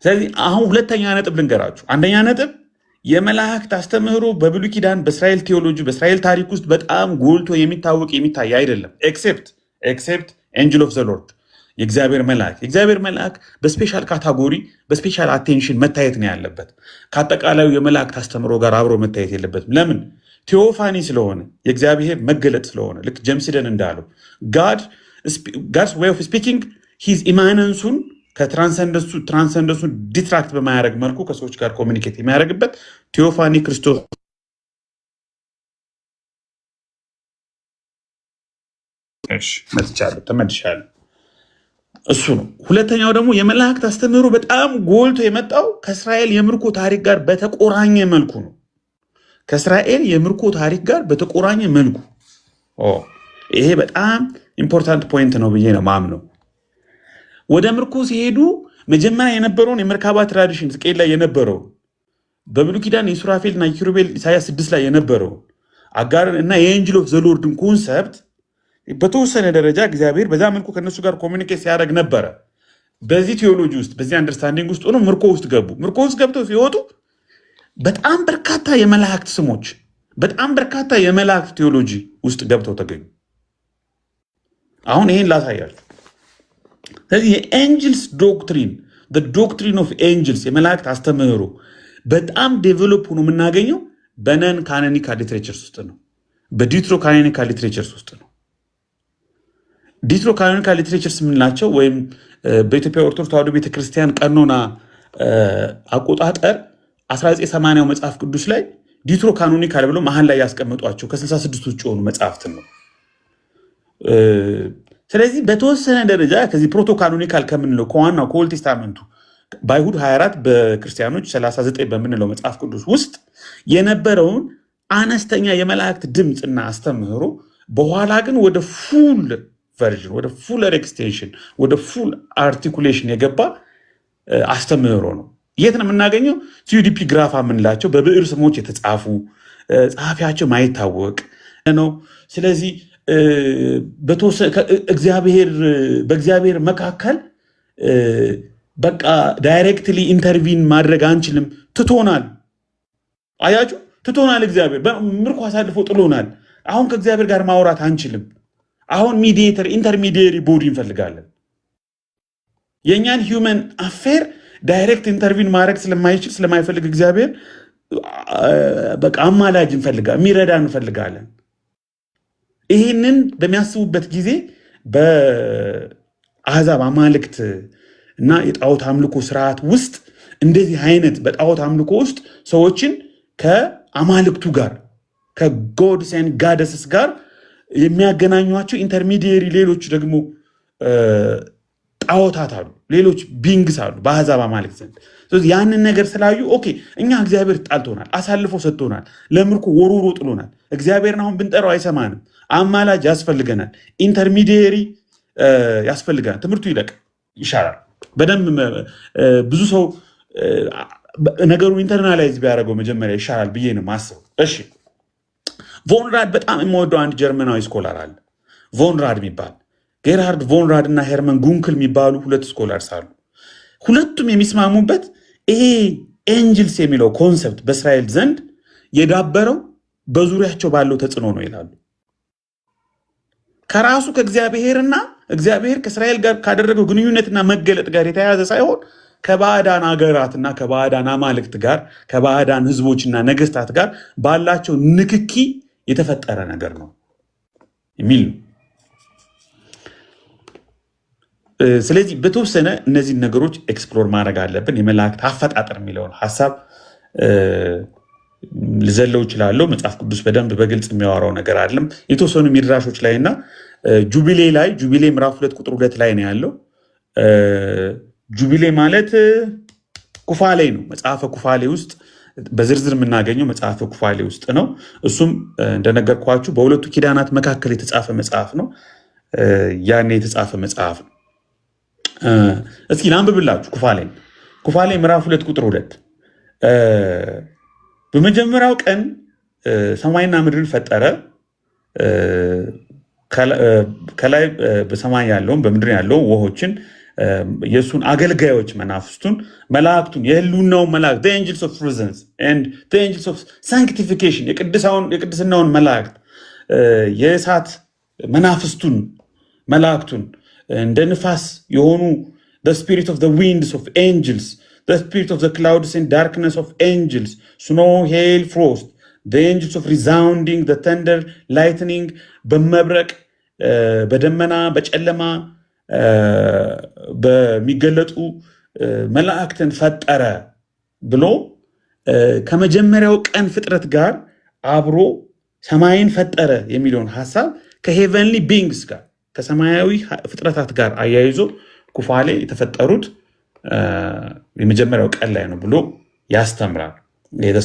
ስለዚህ አሁን ሁለተኛ ነጥብ ልንገራችሁ። አንደኛ ነጥብ የመላእክት አስተምህሮ በብሉይ ኪዳን በእስራኤል ቴዎሎጂ በእስራኤል ታሪክ ውስጥ በጣም ጎልቶ የሚታይ አይደለም። ኤክሴፕት ኤንጅል ኦፍ ዘ ሎርድ የእግዚአብሔር መልአክ በስፔሻል ካታጎሪ በስፔሻል አቴንሽን መታየት ነው ያለበት። ከአጠቃላዩ የመላእክት አስተምህሮ ጋር አብሮ መታየት የለበትም። ለምን? ቴዎፋኒ ስለሆነ የእግዚአብሔር መገለጥ ስለሆነ ልክ ጀምስደን እንዳለው ጋድስ ዌይ ኦፍ ስፒኪንግ ሂዝ ኢማነንሱን ከትራንሰንደንሱን ዲትራክት በማያደርግ መልኩ ከሰዎች ጋር ኮሚኒኬት የሚያደርግበት ቴዎፋኒ ክርስቶስ ተመልሻለሁ። እሱ ነው። ሁለተኛው ደግሞ የመላእክት አስተምህሮ በጣም ጎልቶ የመጣው ከእስራኤል የምርኮ ታሪክ ጋር በተቆራኘ መልኩ ነው። ይሄ በጣም ኢምፖርታንት ፖይንት ነው ብዬ ነው ማምነው። ወደ ምርኮ ሲሄዱ መጀመሪያ የነበረውን የመርካባ ትራዲሽን ሕዝቅኤል ላይ የነበረው በብሉይ ኪዳን የሱራፌል እና የኪሩቤል ኢሳያስ 6 ላይ የነበረው አጋርን እና የኤንጅል ኦፍ ዘ ሎርድን ኮንሰፕት በተወሰነ ደረጃ እግዚአብሔር በዛ መልኩ ከነሱ ጋር ኮሚኒኬት ሲያደርግ ነበረ። በዚህ ቴዎሎጂ ውስጥ በዚህ አንደርስታንዲንግ ውስጥ ሆኖ ምርኮ ውስጥ ገቡ። ምርኮ ውስጥ ገብተው ሲወጡ በጣም በርካታ የመላእክት ስሞች፣ በጣም በርካታ የመላእክት ቴዎሎጂ ውስጥ ገብተው ተገኙ። አሁን ይሄን ላሳያችሁ። ስለዚህ የኤንጅልስ ዶክትሪን ኦፍ ኤንጅልስ የመላእክት አስተምህሮ በጣም ዴቨሎፕ ሆኖ የምናገኘው በነን ካኖኒካል ሊትሬቸርስ ውስጥ ነው። በዲትሮ ካኖኒካል ሊትሬቸርስ ውስጥ ነው። ዲትሮ ካኖኒካል ሊትሬቸርስ የምንላቸው ወይም በኢትዮጵያ ኦርቶዶክስ ተዋሕዶ ቤተክርስቲያን ቀኖና አቆጣጠር 1980 መጽሐፍ ቅዱስ ላይ ዲትሮ ካኖኒካል ብሎ መሀል ላይ ያስቀመጧቸው ከ66 ውጭ የሆኑ መጽሐፍትን ነው። ስለዚህ በተወሰነ ደረጃ ከዚህ ፕሮቶ ካኖኒካል ከምንለው ከዋናው ከኦልድ ቴስታመንቱ በአይሁድ 24 በክርስቲያኖች 39 በምንለው መጽሐፍ ቅዱስ ውስጥ የነበረውን አነስተኛ የመላእክት ድምፅና አስተምህሮ በኋላ ግን ወደ ፉል ቨርዥን ወደ ፉለር ኤክስቴንሽን ወደ ፉል አርቲኩሌሽን የገባ አስተምህሮ ነው። የት ነው የምናገኘው? ቲዩዲፒ ግራፋ የምንላቸው በብዕር ስሞች የተጻፉ ጸሐፊያቸው ማይታወቅ ነው። ስለዚህ በእግዚአብሔር መካከል በቃ ዳይሬክትሊ ኢንተርቪን ማድረግ አንችልም። ትቶናል። አያችሁ፣ ትቶናል። እግዚአብሔር ምርኮ አሳልፎ ጥሎናል። አሁን ከእግዚአብሔር ጋር ማውራት አንችልም። አሁን ሚዲየተር ኢንተርሚዲየሪ ቦዲ እንፈልጋለን። የእኛን ሂውመን አፌር ዳይሬክት ኢንተርቪን ማድረግ ስለማይፈልግ እግዚአብሔር በቃ አማላጅ እንፈልጋለን፣ የሚረዳ እንፈልጋለን። ይህንን በሚያስቡበት ጊዜ በአሕዛብ አማልክት እና የጣዖት አምልኮ ስርዓት ውስጥ እንደዚህ አይነት በጣዖት አምልኮ ውስጥ ሰዎችን ከአማልክቱ ጋር ከጎድስ ኤንድ ጋደስስ ጋር የሚያገናኟቸው ኢንተርሚዲየሪ ሌሎች ደግሞ ጣዖታት አሉ፣ ሌሎች ቢንግስ አሉ በአሕዛብ አማልክት ዘንድ። ስለዚህ ያንን ነገር ስላዩ ኦኬ እኛ እግዚአብሔር ጣልቶናል፣ አሳልፎ ሰጥቶናል፣ ለምርኮ ወሩሮ ጥሎናል። እግዚአብሔርን አሁን ብንጠራው አይሰማንም። አማላጅ ያስፈልገናል፣ ኢንተርሚዲየሪ ያስፈልገናል። ትምህርቱ ይሻላል በደንብ ብዙ ሰው ነገሩን ኢንተርናላይዝ ቢያደርገው መጀመሪያ ይሻላል ብዬ ነው ማስበው። እሺ ቮንራድ በጣም የምወደው አንድ ጀርመናዊ ስኮላር አለ ቮንራድ የሚባል ጌርሃርድ ቮንራድ እና ሄርመን ጉንክል የሚባሉ 2 ስኮላርስ አሉ። ሁለቱም የሚስማሙበት ይሄ ኤንጅልስ የሚለው ኮንሰፕት በእስራኤል ዘንድ የዳበረው በዙሪያቸው ባለው ተጽዕኖ ነው ይላሉ። ከራሱ ከእግዚአብሔርና እግዚአብሔር ከእስራኤል ጋር ካደረገው ግንኙነትና መገለጥ ጋር የተያያዘ ሳይሆን ከባዕዳን አገራትና ከባዕዳን አማልክት ጋር ከባዕዳን ህዝቦችና ነገስታት ጋር ባላቸው ንክኪ የተፈጠረ ነገር ነው የሚል ነው። ስለዚህ በተወሰነ እነዚህን ነገሮች ኤክስፕሎር ማድረግ አለብን። የመላእክት አፈጣጠር የሚለውን ሀሳብ ልዘለው ይችላለሁ። መጽሐፍ ቅዱስ በደንብ በግልጽ የሚያወራው ነገር አይደለም። የተወሰኑ ሚድራሾች ላይ እና ጁቢሌ ምዕራፍ 2 ቁጥር 2 ላይ ነው ያለው። ጁቢሌ ማለት ኩፋሌ ነው። መጽሐፈ ኩፋሌ ውስጥ በዝርዝር የምናገኘው መጽሐፈ ኩፋሌ ውስጥ ነው። እሱም እንደነገርኳችሁ በሁለቱ ኪዳናት መካከል የተጻፈ መጽሐፍ ነው። ያኔ የተጻፈ መጽሐፍ ነው። እስኪ ላንብብላችሁ ኩፋሌ ምዕራፍ 2 ቁጥር 2 በመጀመሪያው ቀን ሰማይና ምድርን ፈጠረ። ከላይ በሰማይ ያለውን በምድር ያለውን ውሆችን የእሱን አገልጋዮች መናፍስቱን መላእክቱን የህልውናውን መላእክት ኤንጅልስ ኦፍ ፕሬዘንስ ኤንድ ኤንጅልስ ኦፍ ሳንክቲፊኬሽን የቅድስናውን መላእክት የእሳት መናፍስቱን መላእክቱን እንደ ንፋስ የሆኑ the spirit of the winds of angels, the spirit of the clouds and darkness of angels, snow, hail, frost, the angels of resounding, the thunder, lightning, በመብረቅ በደመና በጨለማ በሚገለጡ መላእክትን ፈጠረ ብሎ ከመጀመሪያው ቀን ፍጥረት ጋር አብሮ ሰማይን ፈጠረ የሚለውን ሐሳብ ከሄቨንሊ ቢንግስ ጋር ከሰማያዊ ፍጥረታት ጋር አያይዞ ኩፋሌ የተፈጠሩት የመጀመሪያው ቀን ላይ ነው ብሎ ያስተምራል።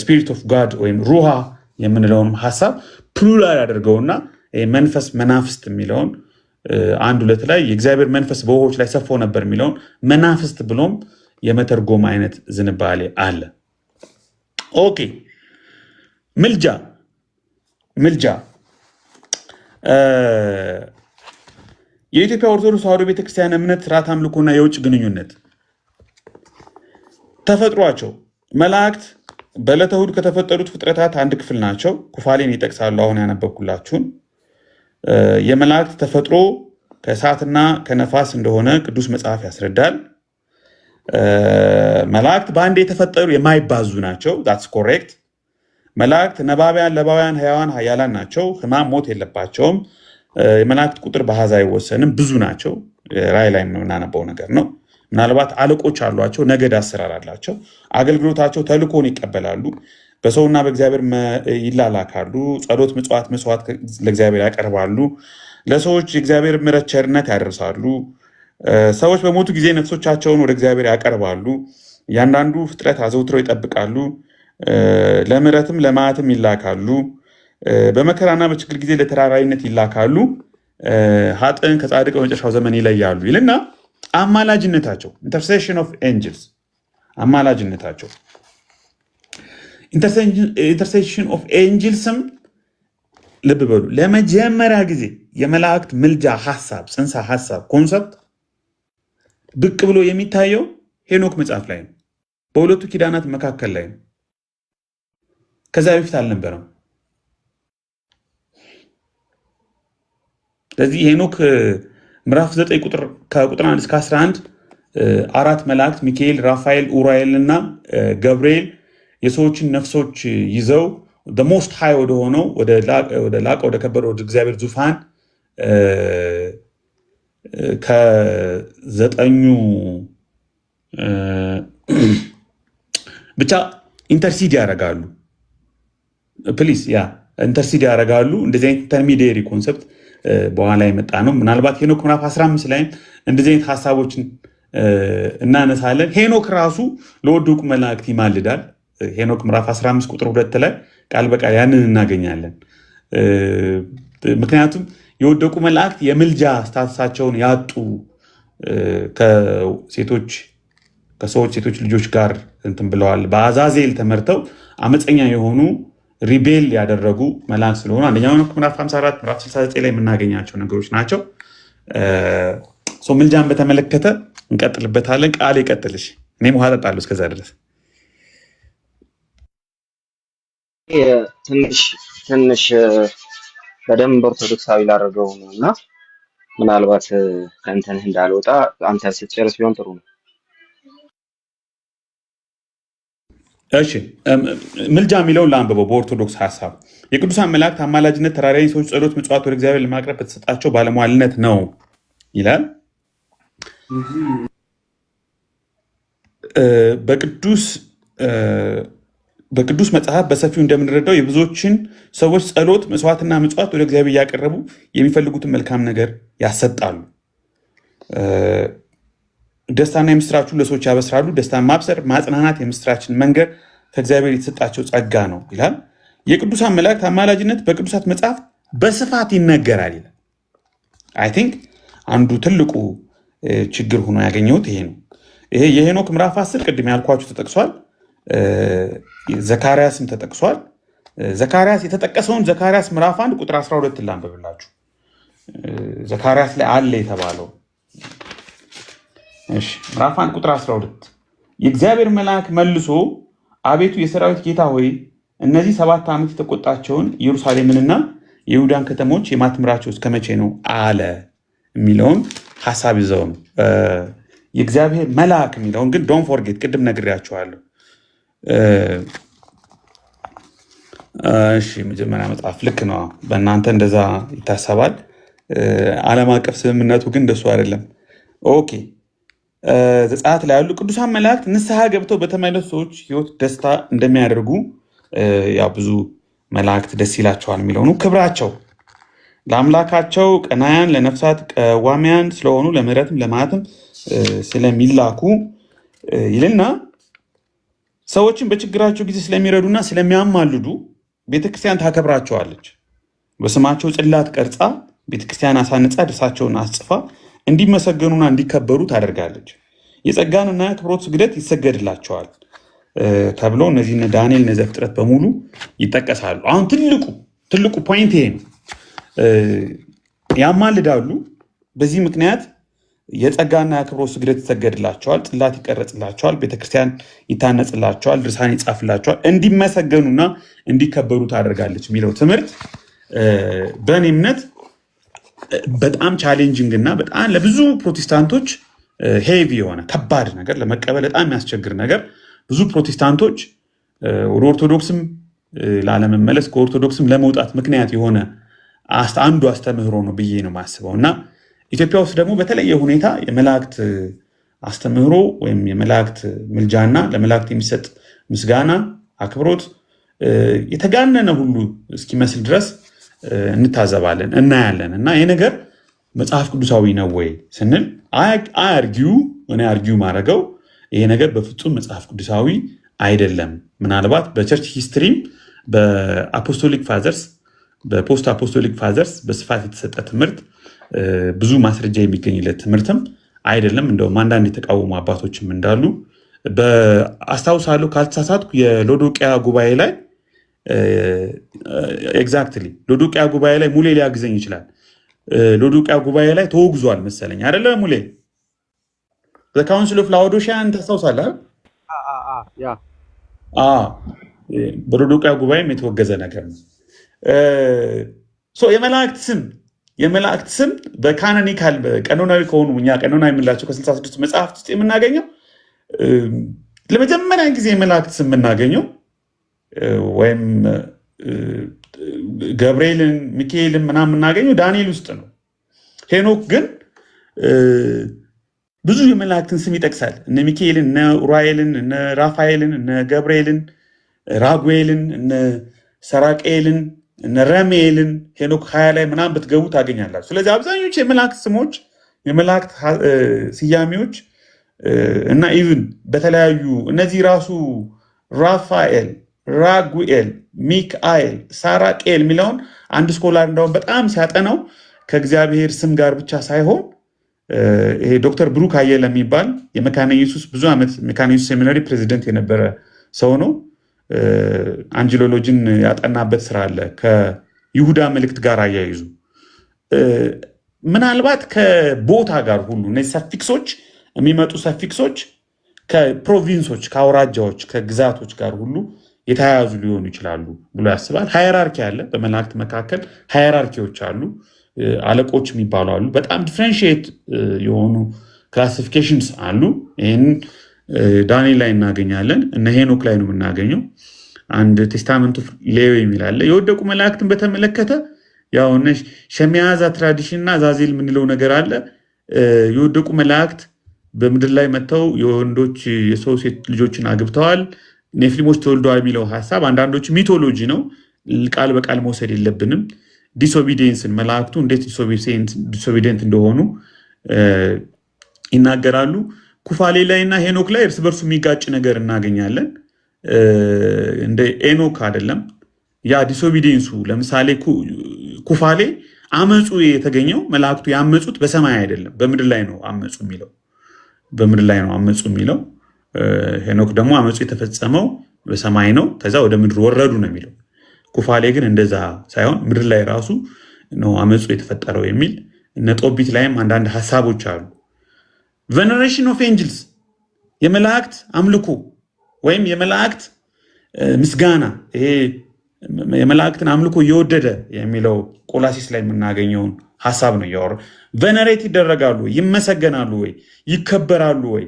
ስፒሪት ኦፍ ጋድ ወይም ሩሃ የምንለውን ሐሳብ ፕሉራል ያደርገውና መንፈስ መናፍስት የሚለውን 1:2 ላይ የእግዚአብሔር መንፈስ በውሆች ላይ ሰፎ ነበር የሚለውን መናፍስት ብሎም የመተርጎም አይነት ዝንባሌ አለ። ኦኬ፣ ምልጃ የኢትዮጵያ ኦርቶዶክስ ተዋሕዶ ቤተክርስቲያን እምነት፣ ስርዓት አምልኮና የውጭ ግንኙነት ተፈጥሯቸው መላእክት በዕለተ እሑድ ከተፈጠሩት ፍጥረታት አንድ ክፍል ናቸው። ኩፋሌን ይጠቅሳሉ። አሁን ያነበብኩላችሁን የመላእክት ተፈጥሮ ከእሳትና ከነፋስ እንደሆነ ቅዱስ መጽሐፍ ያስረዳል። መላእክት በአንድ የተፈጠሩ የማይባዙ ናቸው። ዛትስ ኮሬክት። መላእክት ነባቢያን፣ ለባውያን፣ ሕያዋን፣ ኃያላን ናቸው። ሕማም፣ ሞት የለባቸውም። የመላእክት ቁጥር በአሃዝ አይወሰንም፣ ብዙ ናቸው። ራእይ ላይ የምናነበው ነገር ነው። ምናልባት አለቆች አሏቸው፣ ነገድ አሰራር አላቸው። አገልግሎታቸው ተልእኮን ይቀበላሉ፣ በሰውና በእግዚአብሔር ይላላካሉ፣ ጸሎት፣ ምጽዋት፣ መስዋዕት ለእግዚአብሔር ያቀርባሉ፣ ለሰዎች የእግዚአብሔር ምሕረት ቸርነት ያደርሳሉ። ሰዎች በሞቱ ጊዜ ነፍሶቻቸውን ወደ እግዚአብሔር ያቀርባሉ። እያንዳንዱ ፍጥረት አዘውትረው ይጠብቃሉ፣ ለምሕረትም ለመዓትም ይላካሉ። በመከራና በችግር ጊዜ ለተራራይነት ይላካሉ። ኃጥእን ከጻድቅ በመጨረሻው ዘመን ይለያሉ ይልና አማላጅነታቸው ኢንተርሴሽን ኦፍ ኤንጅልስ አማላጅነታቸው ኢንተርሴሽን ኦፍ ኤንጅልስም ልብ በሉ ለመጀመሪያ ጊዜ የመላእክት ምልጃ ሐሳብ ጽንሰ ሐሳብ ኮንሰፕት ብቅ ብሎ የሚታየው ሄኖክ መጽሐፍ ላይ ነው። በሁለቱ ኪዳናት መካከል ላይ ነው። ከዛ በፊት አልነበረም። ስለዚህ ሄኖክ ምዕራፍ 9 ከቁጥር 1 እስከ 11 አራት መላእክት ሚካኤል፣ ራፋኤል፣ ኡራኤል እና ገብርኤል የሰዎችን ነፍሶች ይዘው ሞስት ሃይ ወደሆነው ወደ ላቀ ወደ ከበረ ወደ እግዚአብሔር ዙፋን ከዘጠኙ ብቻ ኢንተርሲድ ያደርጋሉ። ፕሊስ ኢንተርሲድ ያደርጋሉ። እንደዚህ አይነት ኢንተርሚዲየሪ ኮንሰፕት በኋላ የመጣ ነው። ምናልባት ሄኖክ ምዕራፍ 15 ላይ እንደዚህ አይነት ሀሳቦችን እናነሳለን። ሄኖክ ራሱ ለወደቁ መላእክት ይማልዳል። ሄኖክ ምዕራፍ 15 ቁጥር 2 ላይ ቃል በቃል ያንን እናገኛለን። ምክንያቱም የወደቁ መላእክት የምልጃ ስታተሳቸውን ያጡ ከሰዎች ሴቶች ልጆች ጋር እንትን ብለዋል። በአዛዜል ተመርተው አመፀኛ የሆኑ ሪቤል ያደረጉ መላእክት ስለሆኑ አንደኛው ምዕራፍ 54 ምዕራፍ 69 ላይ የምናገኛቸው ነገሮች ናቸው። ምልጃን በተመለከተ እንቀጥልበታለን። ቃል ይቀጥልሽ። እኔም ውሃ ጠጣለሁ እስከዛ ድረስ። ትንሽ ትንሽ በደንብ ኦርቶዶክሳዊ ላደርገው ነው እና ምናልባት ከእንትንህ እንዳልወጣ አንተ ስትጨርስ ቢሆን ጥሩ ነው። እሺ ምልጃ የሚለውን ለአንብበው። በኦርቶዶክስ ሀሳብ የቅዱሳን መላእክት አማላጅነት ተራዳኢ ሰዎች ጸሎት፣ ምጽዋት ወደ እግዚአብሔር ለማቅረብ በተሰጣቸው ባለሟልነት ነው ይላል። በቅዱስ መጽሐፍ በሰፊው እንደምንረዳው የብዙዎችን ሰዎች ጸሎት፣ መስዋዕትና ምጽዋት ወደ እግዚአብሔር እያቀረቡ የሚፈልጉትን መልካም ነገር ያሰጣሉ። ደስታና የምስራቹን ለሰዎች ያበስራሉ። ደስታን ማብሰር፣ ማጽናናት፣ የምስራችን መንገር ከእግዚአብሔር የተሰጣቸው ጸጋ ነው ይላል። የቅዱሳን መላእክት አማላጅነት በቅዱሳት መጽሐፍ በስፋት ይነገራል ይላል። አይ ቲንክ አንዱ ትልቁ ችግር ሆኖ ያገኘሁት ይሄ ነው። ይሄ የሄኖክ ምዕራፍ 10 ቅድም ያልኳችሁ ተጠቅሷል። ዘካርያስም ተጠቅሷል። ዘካርያስ የተጠቀሰውን ዘካርያስ ምዕራፍ 1 ቁጥር 12 ላንብብላችሁ። ዘካርያስ ላይ አለ የተባለው ምዕራፍ 1 ቁጥር 12 የእግዚአብሔር መልአክ መልሶ አቤቱ የሰራዊት ጌታ ሆይ እነዚህ 7 ዓመት የተቆጣቸውን ኢየሩሳሌምንና የይሁዳን ከተሞች የማትምራቸው እስከ መቼ ነው አለ የሚለውን ሀሳብ ይዘው ነው። የእግዚአብሔር መልአክ የሚለውን ግን ዶንት ፎርጌት ቅድም ነግሬያቸዋለሁ። እሺ መጀመሪያ መጽሐፍ ልክ ነው፣ በእናንተ እንደዛ ይታሰባል። ዓለም አቀፍ ስምምነቱ ግን እንደሱ አይደለም። ኦኬ ዘጸአት ላይ ያሉ ቅዱሳን መላእክት ንስሐ ገብተው በተመለሱ ሰዎች ሕይወት ደስታ እንደሚያደርጉ ያው ብዙ መላእክት ደስ ይላቸዋል የሚለው ነው። ክብራቸው ለአምላካቸው ቀናያን ለነፍሳት ቀዋሚያን ስለሆኑ ለምሕረትም ለመዓትም ስለሚላኩ ይልና ሰዎችን በችግራቸው ጊዜ ስለሚረዱና ስለሚያማልዱ ቤተክርስቲያን ታከብራቸዋለች። በስማቸው ጽላት ቀርጻ ቤተክርስቲያን አሳንጻ ድርሳቸውን አስጽፋ እንዲመሰገኑና እንዲከበሩ ታደርጋለች። የጸጋንና የአክብሮት ስግደት ይሰገድላቸዋል ተብሎ እነዚህ ዳንኤል ዘፍጥረት በሙሉ ይጠቀሳሉ። አሁን ትልቁ ፖይንት ይሄ ነው። ያማልዳሉ። በዚህ ምክንያት የጸጋና የአክብሮት ስግደት ይሰገድላቸዋል፣ ጽላት ይቀረጽላቸዋል፣ ቤተክርስቲያን ይታነጽላቸዋል፣ ድርሳን ይጻፍላቸዋል፣ እንዲመሰገኑና እንዲከበሩ ታደርጋለች የሚለው ትምህርት በእኔ እምነት በጣም ቻሌንጂንግ እና በጣም ለብዙ ፕሮቴስታንቶች ሄቪ የሆነ ከባድ ነገር ለመቀበል በጣም የሚያስቸግር ነገር፣ ብዙ ፕሮቴስታንቶች ወደ ኦርቶዶክስም ላለመመለስ ከኦርቶዶክስም ለመውጣት ምክንያት የሆነ አንዱ አስተምህሮ ነው ብዬ ነው የማስበው። እና ኢትዮጵያ ውስጥ ደግሞ በተለየ ሁኔታ የመላእክት አስተምህሮ ወይም የመላእክት ምልጃና ለመላእክት የሚሰጥ ምስጋና፣ አክብሮት የተጋነነ ሁሉ እስኪመስል ድረስ እንታዘባለን፣ እናያለን። እና ይህ ነገር መጽሐፍ ቅዱሳዊ ነው ወይ ስንል እኔ አርጊው ማድረገው ይሄ ነገር በፍጹም መጽሐፍ ቅዱሳዊ አይደለም። ምናልባት በቸርች ሂስትሪም በአፖስቶሊክ ፋዘርስ በፖስት አፖስቶሊክ ፋዘርስ በስፋት የተሰጠ ትምህርት ብዙ ማስረጃ የሚገኝለት ትምህርትም አይደለም። እንደውም አንዳንድ የተቃወሙ አባቶችም እንዳሉ አስታውሳለሁ። ካልተሳሳትኩ የሎዶቅያ ጉባኤ ላይ ኤግዛክትሊ ሎዶቅያ ጉባኤ ላይ ሙሌ ሊያግዘኝ ይችላል። ሎዶቅያ ጉባኤ ላይ ተወግዟል መሰለኝ አይደለ ሙሌ? ካውንስል ኦፍ ላኦዶሺያን ታስታውሳለህ? በሎዶቅያ ጉባኤም የተወገዘ ነገር ነው። የመላእክት ስም በካኖኒካል ቀኖናዊ ከሆኑ እኛ ቀኖናዊ የምንላቸው ከ66 መጽሐፍት ውስጥ የምናገኘው ለመጀመሪያ ጊዜ የመላእክት ስም የምናገኘው ወይም ገብርኤልን ሚካኤልን ምናምን የምናገኘው ዳንኤል ውስጥ ነው። ሄኖክ ግን ብዙ የመላእክትን ስም ይጠቅሳል። እነ ሚካኤልን፣ እነ ኡራኤልን፣ እነ ራፋኤልን፣ እነ ገብርኤልን፣ ራጉኤልን፣ እነ ሰራቅኤልን፣ እነ ረሜኤልን ሄኖክ 20 ላይ ምናምን ብትገቡ ታገኛላችሁ። ስለዚህ አብዛኞቹ የመላእክት ስሞች የመላእክት ስያሜዎች እና ኢቭን በተለያዩ እነዚህ ራሱ ራፋኤል፣ ራጉኤል፣ ሚካኤል፣ ሳራቅኤል የሚለውን አንድ ስኮላር እንደውም በጣም ሲያጠናው ከእግዚአብሔር ስም ጋር ብቻ ሳይሆን ይሄ ዶክተር ብሩክ አየለ የሚባል የመካነ ኢየሱስ ብዙ ዓመት መካነ ኢየሱስ ሴሚናሪ ፕሬዚደንት የነበረ ሰው ነው። አንጅሎሎጂን ያጠናበት ስራ አለ ከይሁዳ መልእክት ጋር አያይዙ። ምናልባት ከቦታ ጋር ሁሉ እነዚህ ሰፊክሶች የሚመጡ ሰፊክሶች ከፕሮቪንሶች፣ ከአውራጃዎች፣ ከግዛቶች ጋር ሁሉ የተያያዙ ሊሆኑ ይችላሉ ብሎ ያስባል። ሃይራርኪ አለ፣ በመላእክት መካከል ሃይራርኪዎች አሉ፣ አለቆች የሚባሉ አሉ። በጣም ዲፍረንሺየት የሆኑ ክላሲፊኬሽንስ አሉ። ይህን ዳንኤል ላይ እናገኛለን፣ እነ ሄኖክ ላይ ነው የምናገኘው። አንድ ቴስታመንት ኦፍ ሌዊ የሚል አለ። የወደቁ መላእክትን በተመለከተ ያው ሸሚያዛ ትራዲሽን እና ዛዜል የምንለው ነገር አለ። የወደቁ መላእክት በምድር ላይ መጥተው የወንዶች የሰው ሴት ልጆችን አግብተዋል፣ ኔፍሊሞች ተወልደዋል የሚለው ሀሳብ አንዳንዶች ሚቶሎጂ ነው፣ ቃል በቃል መውሰድ የለብንም። ዲስኦቢዲየንስን መላእክቱ እንዴት ዲስኦቢዲየንት እንደሆኑ ይናገራሉ። ኩፋሌ ላይ እና ሄኖክ ላይ እርስ በርሱ የሚጋጭ ነገር እናገኛለን። እንደ ኤኖክ አይደለም ያ ዲስኦቢዲየንሱ። ለምሳሌ ኩፋሌ አመፁ የተገኘው መላእክቱ ያመፁት በሰማይ አይደለም በምድር ላይ ነው አመፁ የሚለው በምድር ላይ ነው አመፁ የሚለው። ሄኖክ ደግሞ አመፁ የተፈጸመው በሰማይ ነው፣ ከዛ ወደ ምድር ወረዱ ነው የሚለው። ኩፋሌ ግን እንደዛ ሳይሆን ምድር ላይ ራሱ ነው አመፁ የተፈጠረው የሚል። እነ ጦቢት ላይም አንዳንድ ሀሳቦች አሉ። ቬነሬሽን ኦፍ ኤንጅልስ የመላእክት አምልኮ ወይም የመላእክት ምስጋና፣ ይሄ የመላእክትን አምልኮ እየወደደ የሚለው ቆላሲስ ላይ የምናገኘውን ሀሳብ ነው እያወራ። ቬነሬት ይደረጋሉ ወይ? ይመሰገናሉ ወይ? ይከበራሉ ወይ?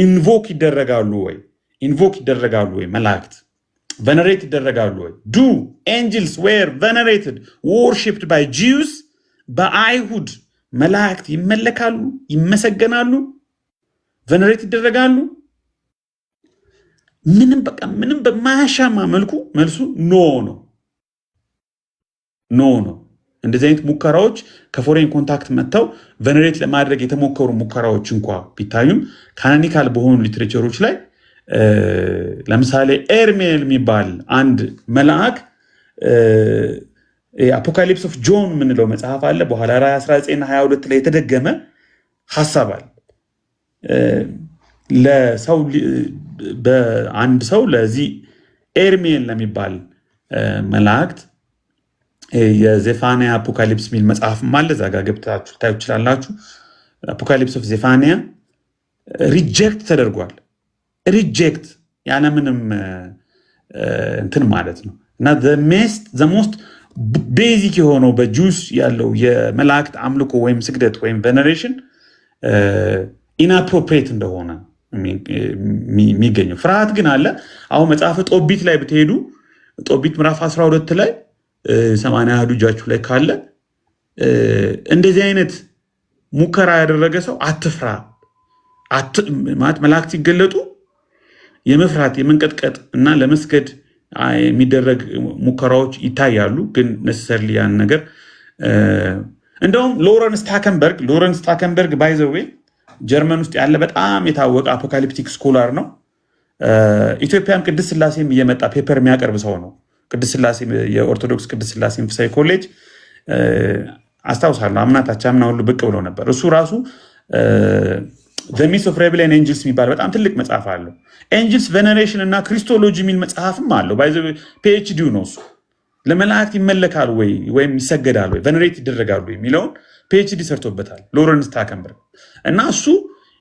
ኢንቮክ ይደረጋሉ ወይ? ኢንቮክ ይደረጋሉ ወይ? መላእክት ቬነሬት ይደረጋሉ ወይ? ዱ ኤንጅልስ ዌር ቬነሬትድ ወርሺፕድ ባይ ጂውስ፣ በአይሁድ መላእክት ይመለካሉ፣ ይመሰገናሉ፣ ቬነሬት ይደረጋሉ። ምንም በማያሻማ መልኩ መልሱ ኖ ነው። ኖ ነው። እንደዚህ አይነት ሙከራዎች ከፎሬን ኮንታክት መጥተው ቬነሬት ለማድረግ የተሞከሩ ሙከራዎች እንኳ ቢታዩም ካናኒካል በሆኑ ሊትሬቸሮች ላይ ለምሳሌ ኤርሜል የሚባል አንድ መልአክ አፖካሊፕስ ኦፍ ጆን የምንለው መጽሐፍ አለ። በኋላ ራዕይ 19 እና 22 ላይ የተደገመ ሀሳብ አለ። አንድ ሰው ለዚህ ኤርሜል ለሚባል መላእክት የዜፋንያ አፖካሊፕስ የሚል መጽሐፍም አለ። እዛ ጋ ገብታችሁ ታዩ ትችላላችሁ። አፖካሊፕስ ኦፍ ዜፋንያ ሪጀክት ተደርጓል። ሪጀክት ያለምንም እንትን ማለት ነው። እና ሞስት ቤዚክ የሆነው በጁስ ያለው የመላእክት አምልኮ ወይም ስግደት ወይም ቬነሬሽን ኢንአፕሮፕሬት እንደሆነ የሚገኘው። ፍርሃት ግን አለ። አሁን መጽሐፈ ጦቢት ላይ ብትሄዱ ጦቢት ምዕራፍ 12 ላይ 80 አህዱ እጃችሁ ላይ ካለ እንደዚህ አይነት ሙከራ ያደረገ ሰው አትፍራ ማለት መላእክት ሲገለጡ የመፍራት የመንቀጥቀጥ እና ለመስገድ የሚደረግ ሙከራዎች ይታያሉ። ግን ነሰሰርሊ ያን ነገር እንደውም ሎረንስ ታከንበርግ ባይ ዘ ዌይ ጀርመን ውስጥ ያለ በጣም የታወቀ አፖካሊፕቲክ ስኮላር ነው። ኢትዮጵያም ቅድስት ሥላሴም እየመጣ ፔፐር የሚያቀርብ ሰው ነው። ቅድስት ሥላሴ የኦርቶዶክስ ቅድስት ሥላሴ መንፈሳዊ ኮሌጅ አስታውሳለሁ። አምና ሁሉ ብቅ ብሎ ነበር። እሱ ራሱ ዘ ሚስ ኦፍ ሬቤሊየን ኤንጅልስ የሚባል በጣም ትልቅ መጽሐፍ አለው። ኤንጅልስ ቬነሬሽን እና ክሪስቶሎጂ የሚል መጽሐፍም አለው። ፒኤችዲው ነው እሱ። ለመላእክት ይመለካሉ ወይ ወይም ይሰገዳሉ ወይ ቬነሬት ይደረጋሉ የሚለውን ፒኤችዲ ሰርቶበታል ሎረንስ ታከንበርግ። እና እሱ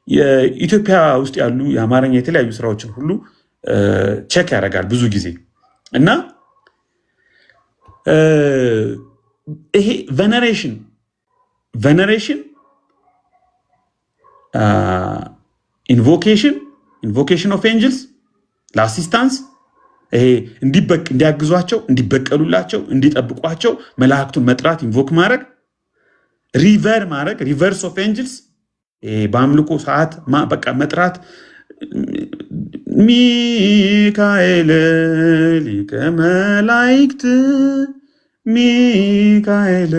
የኢትዮጵያ ውስጥ ያሉ የአማርኛ የተለያዩ ስራዎችን ሁሉ ቼክ ያደርጋል ብዙ ጊዜ። እና ይሄ ቬነሬሽን ኢንቮኬሽን ኦፍ ኤንጅልስ ለአሲስታንስ ይሄ እንዲያግዟቸው፣ እንዲበቀሉላቸው፣ እንዲጠብቋቸው መላእክቱን መጥራት ኢንቮክ ማድረግ፣ ሪቨርስ ኦፍ ኤንጅልስ በአምልኮ ሰዓት በቃ መጥራት ሚካኤል ሊቀ መላእክት ሚካኤል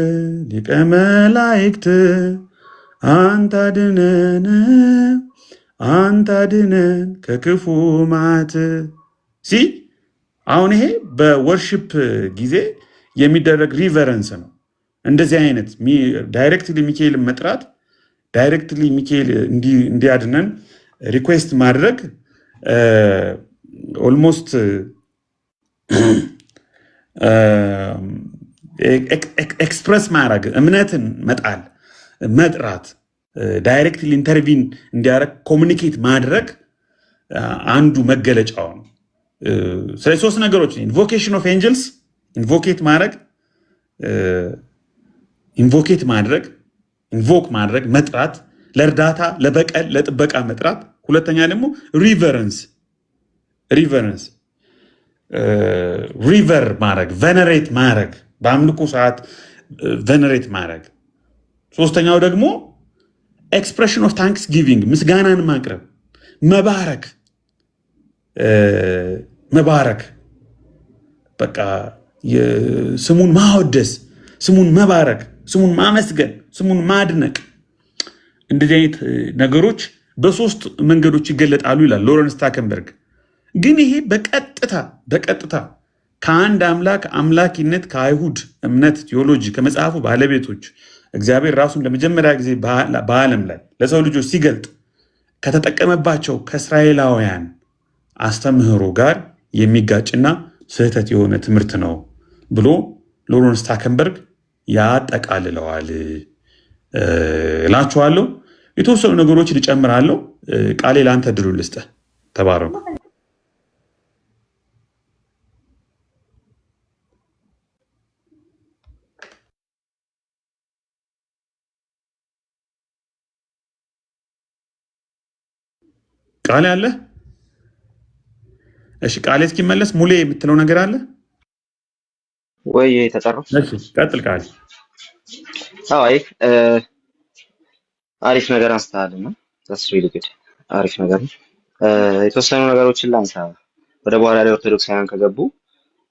ሊቀ መላእክት አንተ አድነን ከክፉ መዓት። አሁን ይሄ በወርሽፕ ጊዜ የሚደረግ ሪቨረንስ ነው። እንደዚህ አይነት ዳይሬክትሊ ሚካኤልን መጥራት፣ ዳይሬክትሊ ሚካኤል እንዲያድነን ሪኩዌስት ማድረግ ኦልሞስት ኤክስፕረስ ማድረግ፣ እምነትን መጣል፣ መጥራት፣ ዳይሬክትሊ ኢንተርቪን እንዲያደርግ ኮሚኒኬት ማድረግ አንዱ መገለጫው ነው። ስለዚህ ሶስት ነገሮች ኢንቮኬሽን ኦፍ ኤንጀልስ ኢንቮኬት ማድረግ ኢንቮክ ማድረግ መጥራት፣ ለእርዳታ ለበቀል ለጥበቃ መጥራት። ሁለተኛ ደግሞ ሪቨረንስ ሪቨር ማድረግ ቬነሬት ማድረግ በአምልኮ ሰዓት ቬነሬት ማድረግ። ሶስተኛው ደግሞ ኤክስፕሬሽን ኦፍ ታንክስ ጊቪንግ ምስጋናን ማቅረብ መባረክ በቃ ስሙን ማወደስ ስሙን መባረክ ስሙን ማመስገን ስሙን ማድነቅ። እንደዚህ አይነት ነገሮች በሶስት መንገዶች ይገለጣሉ ይላል ሎረንስ ታከንበርግ። ግን ይሄ በቀጥታ ከአንድ አምላክ አምላኪነት ከአይሁድ እምነት ቴዎሎጂ ከመጽሐፉ ባለቤቶች እግዚአብሔር ራሱን ለመጀመሪያ ጊዜ በዓለም ላይ ለሰው ልጆች ሲገልጥ ከተጠቀመባቸው ከእስራኤላውያን አስተምህሮ ጋር የሚጋጭና ስህተት የሆነ ትምህርት ነው ብሎ ሎረንስ ታከንበርግ ያጠቃልለዋል እላችኋለሁ። የተወሰኑ ነገሮች ልጨምራለሁ። ቃሌ ለአንተ ድሉ ልስጥህ። ተባረኩ። ቃሌ አለ። እሺ ቃሌ እስኪመለስ ሙሌ የምትለው ነገር አለ ወይ? ተጠራው። እሺ ቀጥል ቃሌ። አይ አሪፍ ነገር አንስተሃልና ተስሪል ግድ አሪፍ ነገር ነው። የተወሰኑ ነገሮችን ላንሳ። ወደ በኋላ ላይ ኦርቶዶክሳውያን ከገቡ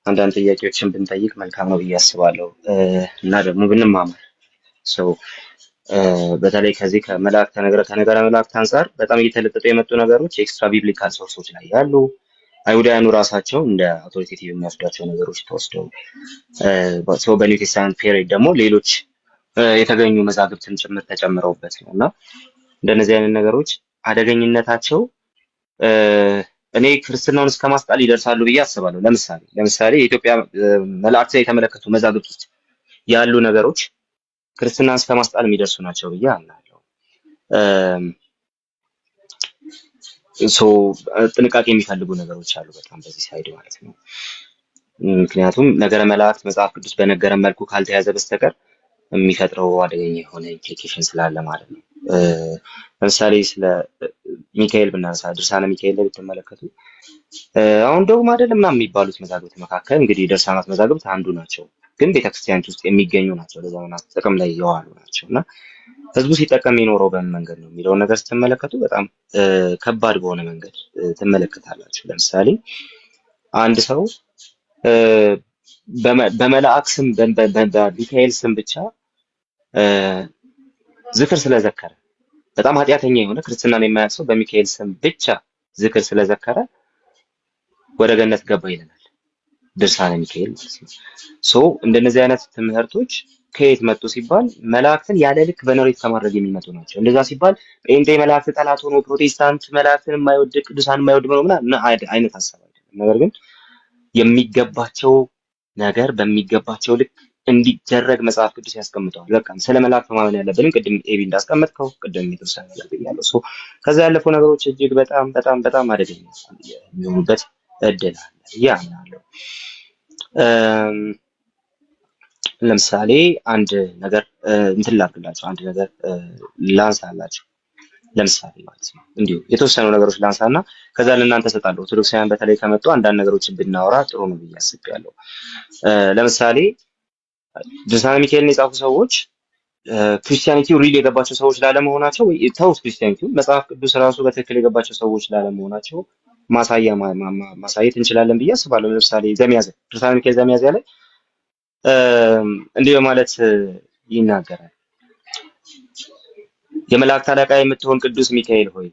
አንዳንድ ጥያቄዎችን ብንጠይቅ መልካም ነው ብዬ አስባለሁ እና ደግሞ ብንማማር ሰው በተለይ ከዚህ ከነገረ መላእክት አንጻር በጣም እየተለጠጡ የመጡ ነገሮች ኤክስትራ ቢብሊካል ሶርሶች ላይ ያሉ አይሁዳውያኑ ራሳቸው እንደ አውቶሪቴቲቭ የሚወስዷቸው ነገሮች ተወስደው ሰው በኒው ቴስታመንት ፔሪድ ደግሞ ሌሎች የተገኙ መዛግብትን ጭምር ተጨምረውበት ነው እና እንደነዚህ አይነት ነገሮች አደገኝነታቸው እኔ ክርስትናውን እስከ ማስጣል ይደርሳሉ ብዬ አስባለሁ። ለምሳሌ የኢትዮጵያ መላእክት ላይ የተመለከቱ መዛግብት ውስጥ ያሉ ነገሮች ክርስትናን እስከ ማስጣል የሚደርሱ ናቸው ብዬ አምናለሁ። ጥንቃቄ የሚፈልጉ ነገሮች አሉ በጣም በዚህ ሳይድ ማለት ነው። ምክንያቱም ነገረ መላእክት መጽሐፍ ቅዱስ በነገረን መልኩ ካልተያዘ በስተቀር የሚፈጥረው አደገኛ የሆነ ኢምፕሊኬሽን ስላለ ማለት ነው። ለምሳሌ ስለ ሚካኤል ብናነሳ ድርሳነ ሚካኤል ላይ ብትመለከቱ አሁን ዶግማ አይደለም ምናምን የሚባሉት መዛግብት መካከል እንግዲህ የድርሳናት መዛግብት አንዱ ናቸው፣ ግን ቤተክርስቲያን ውስጥ የሚገኙ ናቸው፣ ለዘመናት ጥቅም ላይ የዋሉ ናቸው እና ህዝቡ ሲጠቀም የኖረው በምን መንገድ ነው የሚለውን ነገር ስትመለከቱ በጣም ከባድ በሆነ መንገድ ትመለከታላችሁ። ለምሳሌ አንድ ሰው በመልአክ ስም በሚካኤል ስም ብቻ ዝክር ስለዘከረ በጣም ኃጢአተኛ የሆነ ክርስትናን የማያውቅ ሰው በሚካኤል ስም ብቻ ዝክር ስለዘከረ ወደ ገነት ገባ ይለናል ድርሳነ ሚካኤል ማለት ነው። እንደነዚህ አይነት ትምህርቶች ከየት መጡ ሲባል መላእክትን ያለ ልክ በነሬት ከማድረግ የሚመጡ ናቸው። እንደዛ ሲባል ጴንጤ መላእክት ጠላት ሆኖ ፕሮቴስታንት መላእክትን የማይወድ ቅዱሳን የማይወድ ነው ምናምን አይነት ሀሳብ አይደለም። ነገር ግን የሚገባቸው ነገር በሚገባቸው ልክ እንዲደረግ መጽሐፍ ቅዱስ ያስቀምጠዋል። በቃ ስለ መላእክት ማመን ያለብንም ቅድም ኤቢ እንዳስቀመጥከው ቅድም የተወሰነ ነገር ብያለሁ። ከዛ ያለፉ ነገሮች እጅግ በጣም በጣም በጣም አደገኛ የሚሆኑበት እድል አለ ያምናለሁ። ለምሳሌ አንድ ነገር እንትን ላድርግላችሁ፣ አንድ ነገር ላንሳላችሁ። ለምሳሌ ማለት ነው እንዲሁ የተወሰኑ ነገሮች ላንሳና ከዛ ለእናንተ ሰጣለሁ። ኦርቶዶክሳውያን በተለይ ከመጡ አንዳንድ ነገሮችን ብናወራ ጥሩ ነው ብዬ አስቤያለሁ። ለምሳሌ ድርሳነ ሚካኤልን የጻፉ ሰዎች ክርስቲያኒቲው ሪል የገባቸው ሰዎች ላለመሆናቸው ወይ ተውት፣ ክርስቲያኒቲው መጽሐፍ ቅዱስ ራሱ በትክክል የገባቸው ሰዎች ላለመሆናቸው ማሳየት እንችላለን ብዬ አስባለሁ። ለምሳሌ ዘሚያዝያ ድርሳነ ሚካኤል ዘሚያዝያ ላይ እንዲህ በማለት ይናገራል። የመላእክት አለቃ የምትሆን ቅዱስ ሚካኤል ሆይ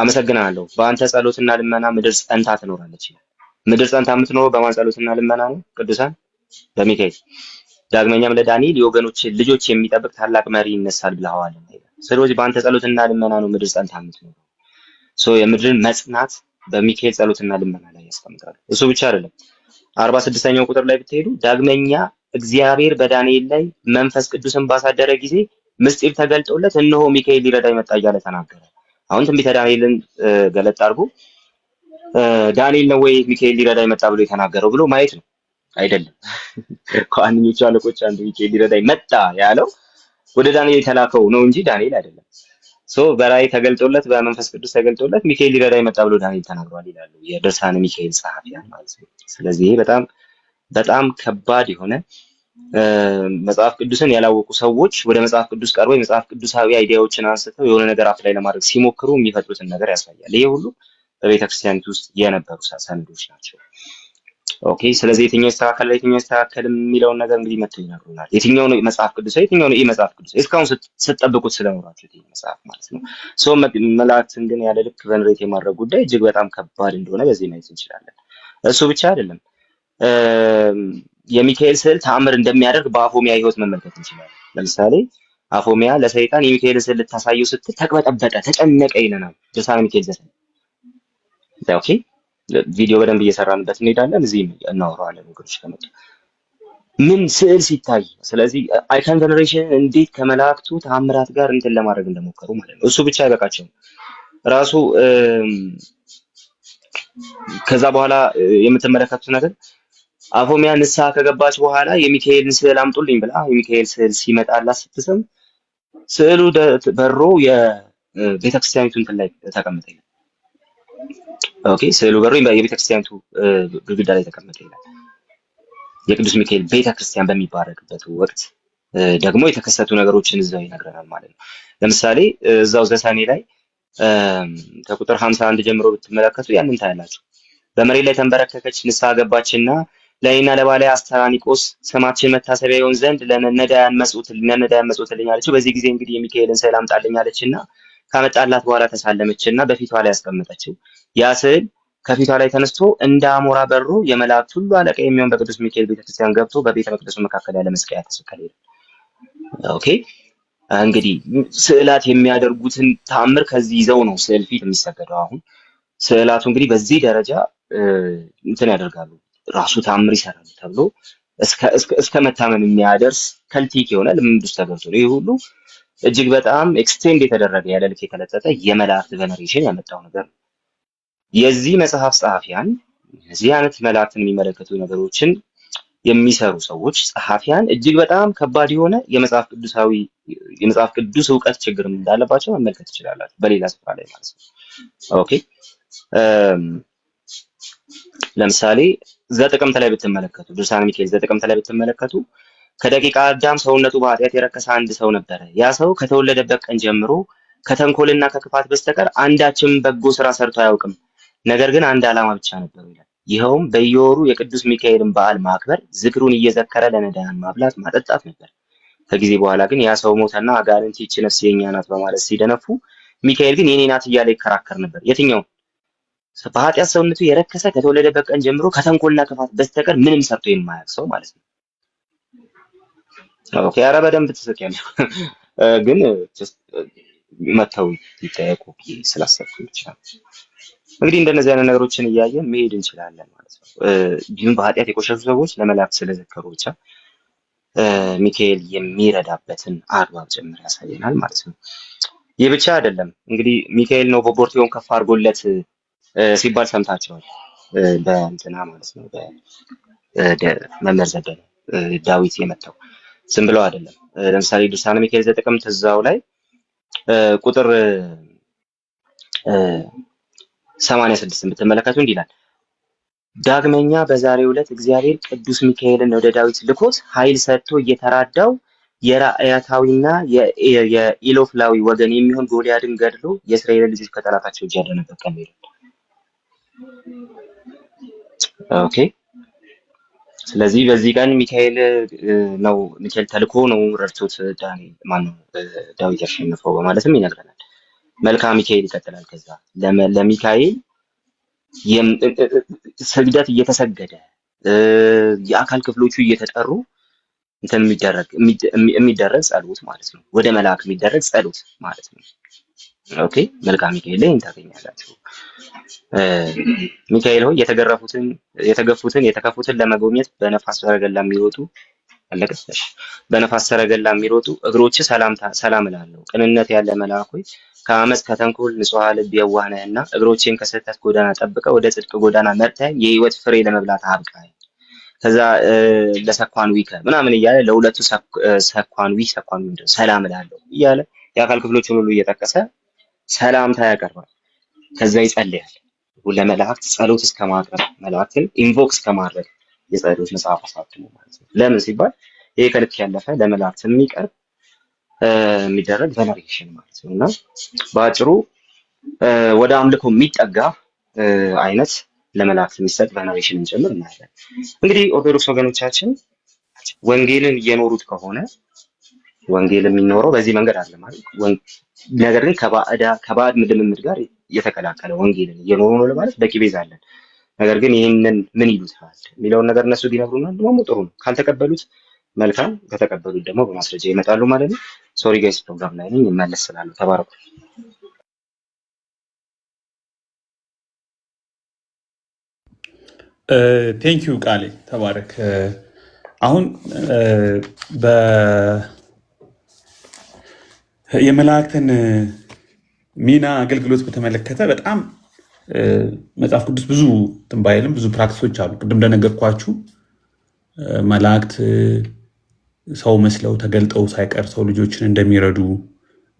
አመሰግናለሁ። በአንተ ጸሎትና ልመና ምድር ጸንታ ትኖራለች ይላል። ምድር ጸንታ የምትኖረው በማን ጸሎትና ልመና ነው? ቅዱሳን በሚካኤል። ዳግመኛም ለዳንኤል የወገኖች ልጆች የሚጠብቅ ታላቅ መሪ ይነሳል ብለዋል። ስለዚህ በአንተ ጸሎትና ልመና ነው ምድር ጸንታ የምትኖረው። የምድርን መጽናት በሚካኤል ጸሎትና ልመና ላይ ያስቀምጣሉ። እሱ ብቻ አይደለም። 46ኛው ቁጥር ላይ ብትሄዱ ዳግመኛ እግዚአብሔር በዳንኤል ላይ መንፈስ ቅዱስን ባሳደረ ጊዜ ምስጢር ተገልጦለት እነሆ ሚካኤል ሊረዳ ይመጣ እያለ ተናገረ። አሁን ትንቢተ ዳንኤልን ገለጥ አድርጎ ዳንኤል ነው ወይ ሚካኤል ሊረዳ መጣ ብሎ የተናገረው ብሎ ማየት ነው። አይደለም። ከዋነኞቹ አለቆች አንዱ ሚካኤል ሊረዳኝ መጣ ያለው ወደ ዳንኤል የተላከው ነው እንጂ ዳንኤል አይደለም። በራእይ ተገልጦለት በመንፈስ ቅዱስ ተገልጦለት ሚካኤል ሊረዳኝ መጣ ብሎ ዳንኤል ተናግሯል ይላሉ የድርሳነ ሚካኤል ጸሐፊያን ማለት ነው። ስለዚህ ይሄ በጣም በጣም ከባድ የሆነ መጽሐፍ ቅዱስን ያላወቁ ሰዎች ወደ መጽሐፍ ቅዱስ ቀርበው የመጽሐፍ ቅዱሳዊ አይዲያዎችን አንስተው የሆነ ነገር አፕላይ ለማድረግ ሲሞክሩ የሚፈጥሩትን ነገር ያሳያል። ይሄ ሁሉ በቤተክርስቲያኒቱ ውስጥ የነበሩ ሰነዶች ናቸው። ኦኬ። ስለዚህ የትኛው ይስተካከላል የትኛው ይስተካከልም የሚለውን ነገር እንግዲህ መጥተው ይነግሩናል። የትኛው ነው መጽሐፍ ቅዱሳዊ የትኛው ነው መጽሐፍ ቅዱሳዊ እስካሁን ስትጠብቁት ስለኖራችሁት ይሄ መጽሐፍ ማለት ነው። መላእክትን ግን ያለ ልክ ቨንሬት የማድረግ ጉዳይ እጅግ በጣም ከባድ እንደሆነ በዚህ ማየት እንችላለን። እሱ ብቻ አይደለም፣ የሚካኤል ስዕል ተአምር እንደሚያደርግ በአፎሚያ ህይወት መመልከት እንችላለን። ለምሳሌ አፎሚያ ለሰይጣን የሚካኤልን ስዕል ልታሳየው ስትል ተቅበጠበጠ፣ ተጨነቀ ይለናል ድርሳነ ሚካኤል ዘጠኝ። ኦኬ። ቪዲዮ በደንብ እየሰራንበት እንሄዳለን። እዚህም እናወራዋለን ነገሮች ከመጡ ምን ስዕል ሲታይ። ስለዚህ አይካን ጀነሬሽን እንዴት ከመላእክቱ ተአምራት ጋር እንትን ለማድረግ እንደሞከሩ ማለት ነው። እሱ ብቻ አይበቃቸውም። ራሱ ከዛ በኋላ የምትመለከቱት ነገር አፎሚያ ንስሐ ከገባች በኋላ የሚካኤልን ስዕል አምጡልኝ ብላ የሚካኤል ስዕል ሲመጣላት ስትስም ስዕሉ በሮ የቤተክርስቲያኒቱ እንትን ላይ ተቀመጠ ይላል። ኦኬ። ስዕሉ በሮ የቤተክርስቲያኒቱ ግድግዳ ላይ ተቀመጠ ይላል። የቅዱስ ሚካኤል ቤተክርስቲያን በሚባረክበት ወቅት ደግሞ የተከሰቱ ነገሮችን እዛው ይነግረናል ማለት ነው። ለምሳሌ እዛው ዘሰኔ ላይ ከቁጥር 51 ጀምሮ ብትመለከቱ ያንን ታያላችሁ። በመሬት ላይ ተንበረከከች፣ ንስሐ ገባችና ለእኔና ለባሪያዬ አስተራኒቆስ ስማችን መታሰቢያ ይሆን ዘንድ ለነዳያን መጽውትልኝ አለችው። በዚህ ጊዜ እንግዲህ የሚካኤልን ስዕል አምጣልኝ አለችና ካመጣላት በኋላ ተሳለመችና በፊቷ ላይ አስቀመጠችው። ያ ስዕል ከፊቷ ላይ ተነስቶ እንደ አሞራ በሮ የመላእክት ሁሉ አለቃ የሚሆን በቅዱስ ሚካኤል ቤተክርስቲያን ገብቶ በቤተ መቅደሱ መካከል ያለ መስቀያ ተሰቀለ። ኦኬ። እንግዲህ ስዕላት የሚያደርጉትን ተአምር ከዚህ ይዘው ነው ስዕል ፊት የሚሰገደው። አሁን ስዕላቱ እንግዲህ በዚህ ደረጃ እንትን ያደርጋሉ፣ ራሱ ተአምር ይሰራሉ ተብሎ እስከ መታመን የሚያደርስ ከልቲክ የሆነ ልምምድ ውስጥ ተገብቶ ነው። ይህ ሁሉ እጅግ በጣም ኤክስቴንድ የተደረገ ያለ ልክ የተለጠጠ የመላእክት ቬነሬሽን ያመጣው ነገር ነው። የዚህ መጽሐፍ ጸሐፊያን እዚህ አይነት መላእክትን የሚመለከቱ ነገሮችን የሚሰሩ ሰዎች ጸሐፊያን እጅግ በጣም ከባድ የሆነ የመጽሐፍ ቅዱስ እውቀት ችግር እንዳለባቸው መመልከት ትችላላችሁ፣ በሌላ ስፍራ ላይ ማለት ነው። ኦኬ። ለምሳሌ ዘጥቅምት ላይ ብትመለከቱ ድርሳነ ሚካኤል ዘጥቅምት ላይ ብትመለከቱ ከደቂቀ አዳም ሰውነቱ በኃጢአት የረከሰ አንድ ሰው ነበረ። ያ ሰው ከተወለደበት ቀን ጀምሮ ከተንኮልና ከክፋት በስተቀር አንዳችም በጎ ስራ ሰርቶ አያውቅም። ነገር ግን አንድ ዓላማ ብቻ ነበረው ይላል። ይኸውም በየወሩ የቅዱስ ሚካኤልን በዓል ማክበር፣ ዝክሩን እየዘከረ ለነዳያን ማብላት ማጠጣት ነበር። ከጊዜ በኋላ ግን ያ ሰው ሞተና አጋንንት ይህች ነፍስ የኛ ናት በማለት ሲደነፉ፣ ሚካኤል ግን የኔ ናት እያለ ይከራከር ነበር። የትኛው በኃጢአት ሰውነቱ የረከሰ ከተወለደበት ቀን ጀምሮ ከተንኮልና ክፋት በስተቀር ምንም ሰርቶ የማያውቅ ሰው ማለት ነው። ኦኬ። ኧረ በደንብ ትስቂያለሽ፣ ግን መተው ይጠየቁ ስላሰብኩ ይችላል። እንግዲህ እንደነዚህ አይነት ነገሮችን እያየን መሄድ እንችላለን ማለት ነው። ቢሆን በኃጢአት የቆሸሹ ሰዎች ለመላእክት ስለዘከሩ ብቻ ሚካኤል የሚረዳበትን አግባብ ጭምር ያሳየናል ማለት ነው። ይህ ብቻ አይደለም እንግዲህ ሚካኤል ነው ቦርቴውን ከፍ አድርጎለት ሲባል ሰምታችኋል። በእንትና ማለት ነው በመምህር ዘበነ ዳዊት የመጣው ዝም ብለው አይደለም። ለምሳሌ ድርሳነ ሚካኤል ዘጥቅምት እዛው ላይ ቁጥር 86 ብትመለከቱ እንዲህ ይላል። ዳግመኛ በዛሬው ዕለት እግዚአብሔር ቅዱስ ሚካኤልን ወደ ዳዊት ልኮት ኃይል ሰጥቶ እየተራዳው የራእያታዊና የኢሎፍላዊ ወገን የሚሆን ጎልያድን ገድሎ የእስራኤል ልጆች ከጠላታቸው እጅ ያዳነበት ቀን ነው። ኦኬ። ስለዚህ በዚህ ቀን ሚካኤል ተልኮ ነው ረድቶት ዳዊት ያሸነፈው በማለትም ይነግረናል። መልክአ ሚካኤል ይቀጥላል። ከዛ ለሚካኤል ስግደት እየተሰገደ የአካል ክፍሎቹ እየተጠሩ እንትን የሚደረግ ጸሎት ማለት ነው። ወደ መልአክ የሚደረግ ጸሎት ማለት ነው። ኦኬ። መልክአ ሚካኤል ላይ ታገኛላችሁ። ሚካኤል ሆይ የተገፉትን የተከፉትን ለመጎብኘት በነፋስ ሰረገላ የሚወጡ በነፋስ ሰረገላ የሚሮጡ እግሮች ሰላም እላለሁ። ቅንነት ያለ መልአክ ሆይ ከአመፅ ከተንኮል ንጹሕ ልብ የዋህ ነህና እግሮቼን ከስህተት ጎዳና ጠብቀህ ወደ ጽድቅ ጎዳና መርተህ የህይወት ፍሬ ለመብላት አብቃኝ። ከዛ ለሰኳን ዊከ ምናምን እያለ ለሁለቱ ሰኳን ምንድነው ሰላም እላለሁ እያለ የአካል ክፍሎችን ሁሉ እየጠቀሰ ሰላምታ ያቀርባል። ከዛ ይጸልያል። ለመላእክት ጸሎት እስከ ማቅረብ መላእክትን ኢንቮክ እስከ ማድረግ የጸሎት መጽሐፍ አሳትሞ ማለት ነው። ለምን ሲባል ይሄ ከልክ ያለፈ ለመላእክት የሚቀርብ የሚደረግ ቬነሬሽን ማለት ነው። እና በአጭሩ ወደ አምልኮ የሚጠጋ አይነት ለመላእክት የሚሰጥ ቬነሬሽንን ጭምር እናያለን። እንግዲህ ኦርቶዶክስ ወገኖቻችን ወንጌልን እየኖሩት ከሆነ ወንጌል የሚኖረው በዚህ መንገድ አለ ማለት ነገር ግን ከባዕድ ልምምድ ጋር የተቀላቀለ ወንጌልን እየኖሩ ነው ለማለት በቂ ቤዛ አለን። ነገር ግን ይህንን ምን ይሉታል የሚለውን ነገር እነሱ ቢነግሩና ደግሞ ጥሩ ነው። ካልተቀበሉት መልካም፣ ከተቀበሉት ደግሞ በማስረጃ ይመጣሉ ማለት ነው። ሶሪ ጋይስ ፕሮግራም ላይ ነኝ፣ እመለስ ስላሉ ተባረኩ። ቴንክ ዩ ቃሌ ተባረክ። አሁን የመላእክትን ሚና አገልግሎት በተመለከተ በጣም መጽሐፍ ቅዱስ ብዙ ትንባይልም ብዙ ፕራክቲሶች አሉ። ቅድም እንደነገርኳችሁ መላእክት ሰው መስለው ተገልጠው ሳይቀር ሰው ልጆችን እንደሚረዱ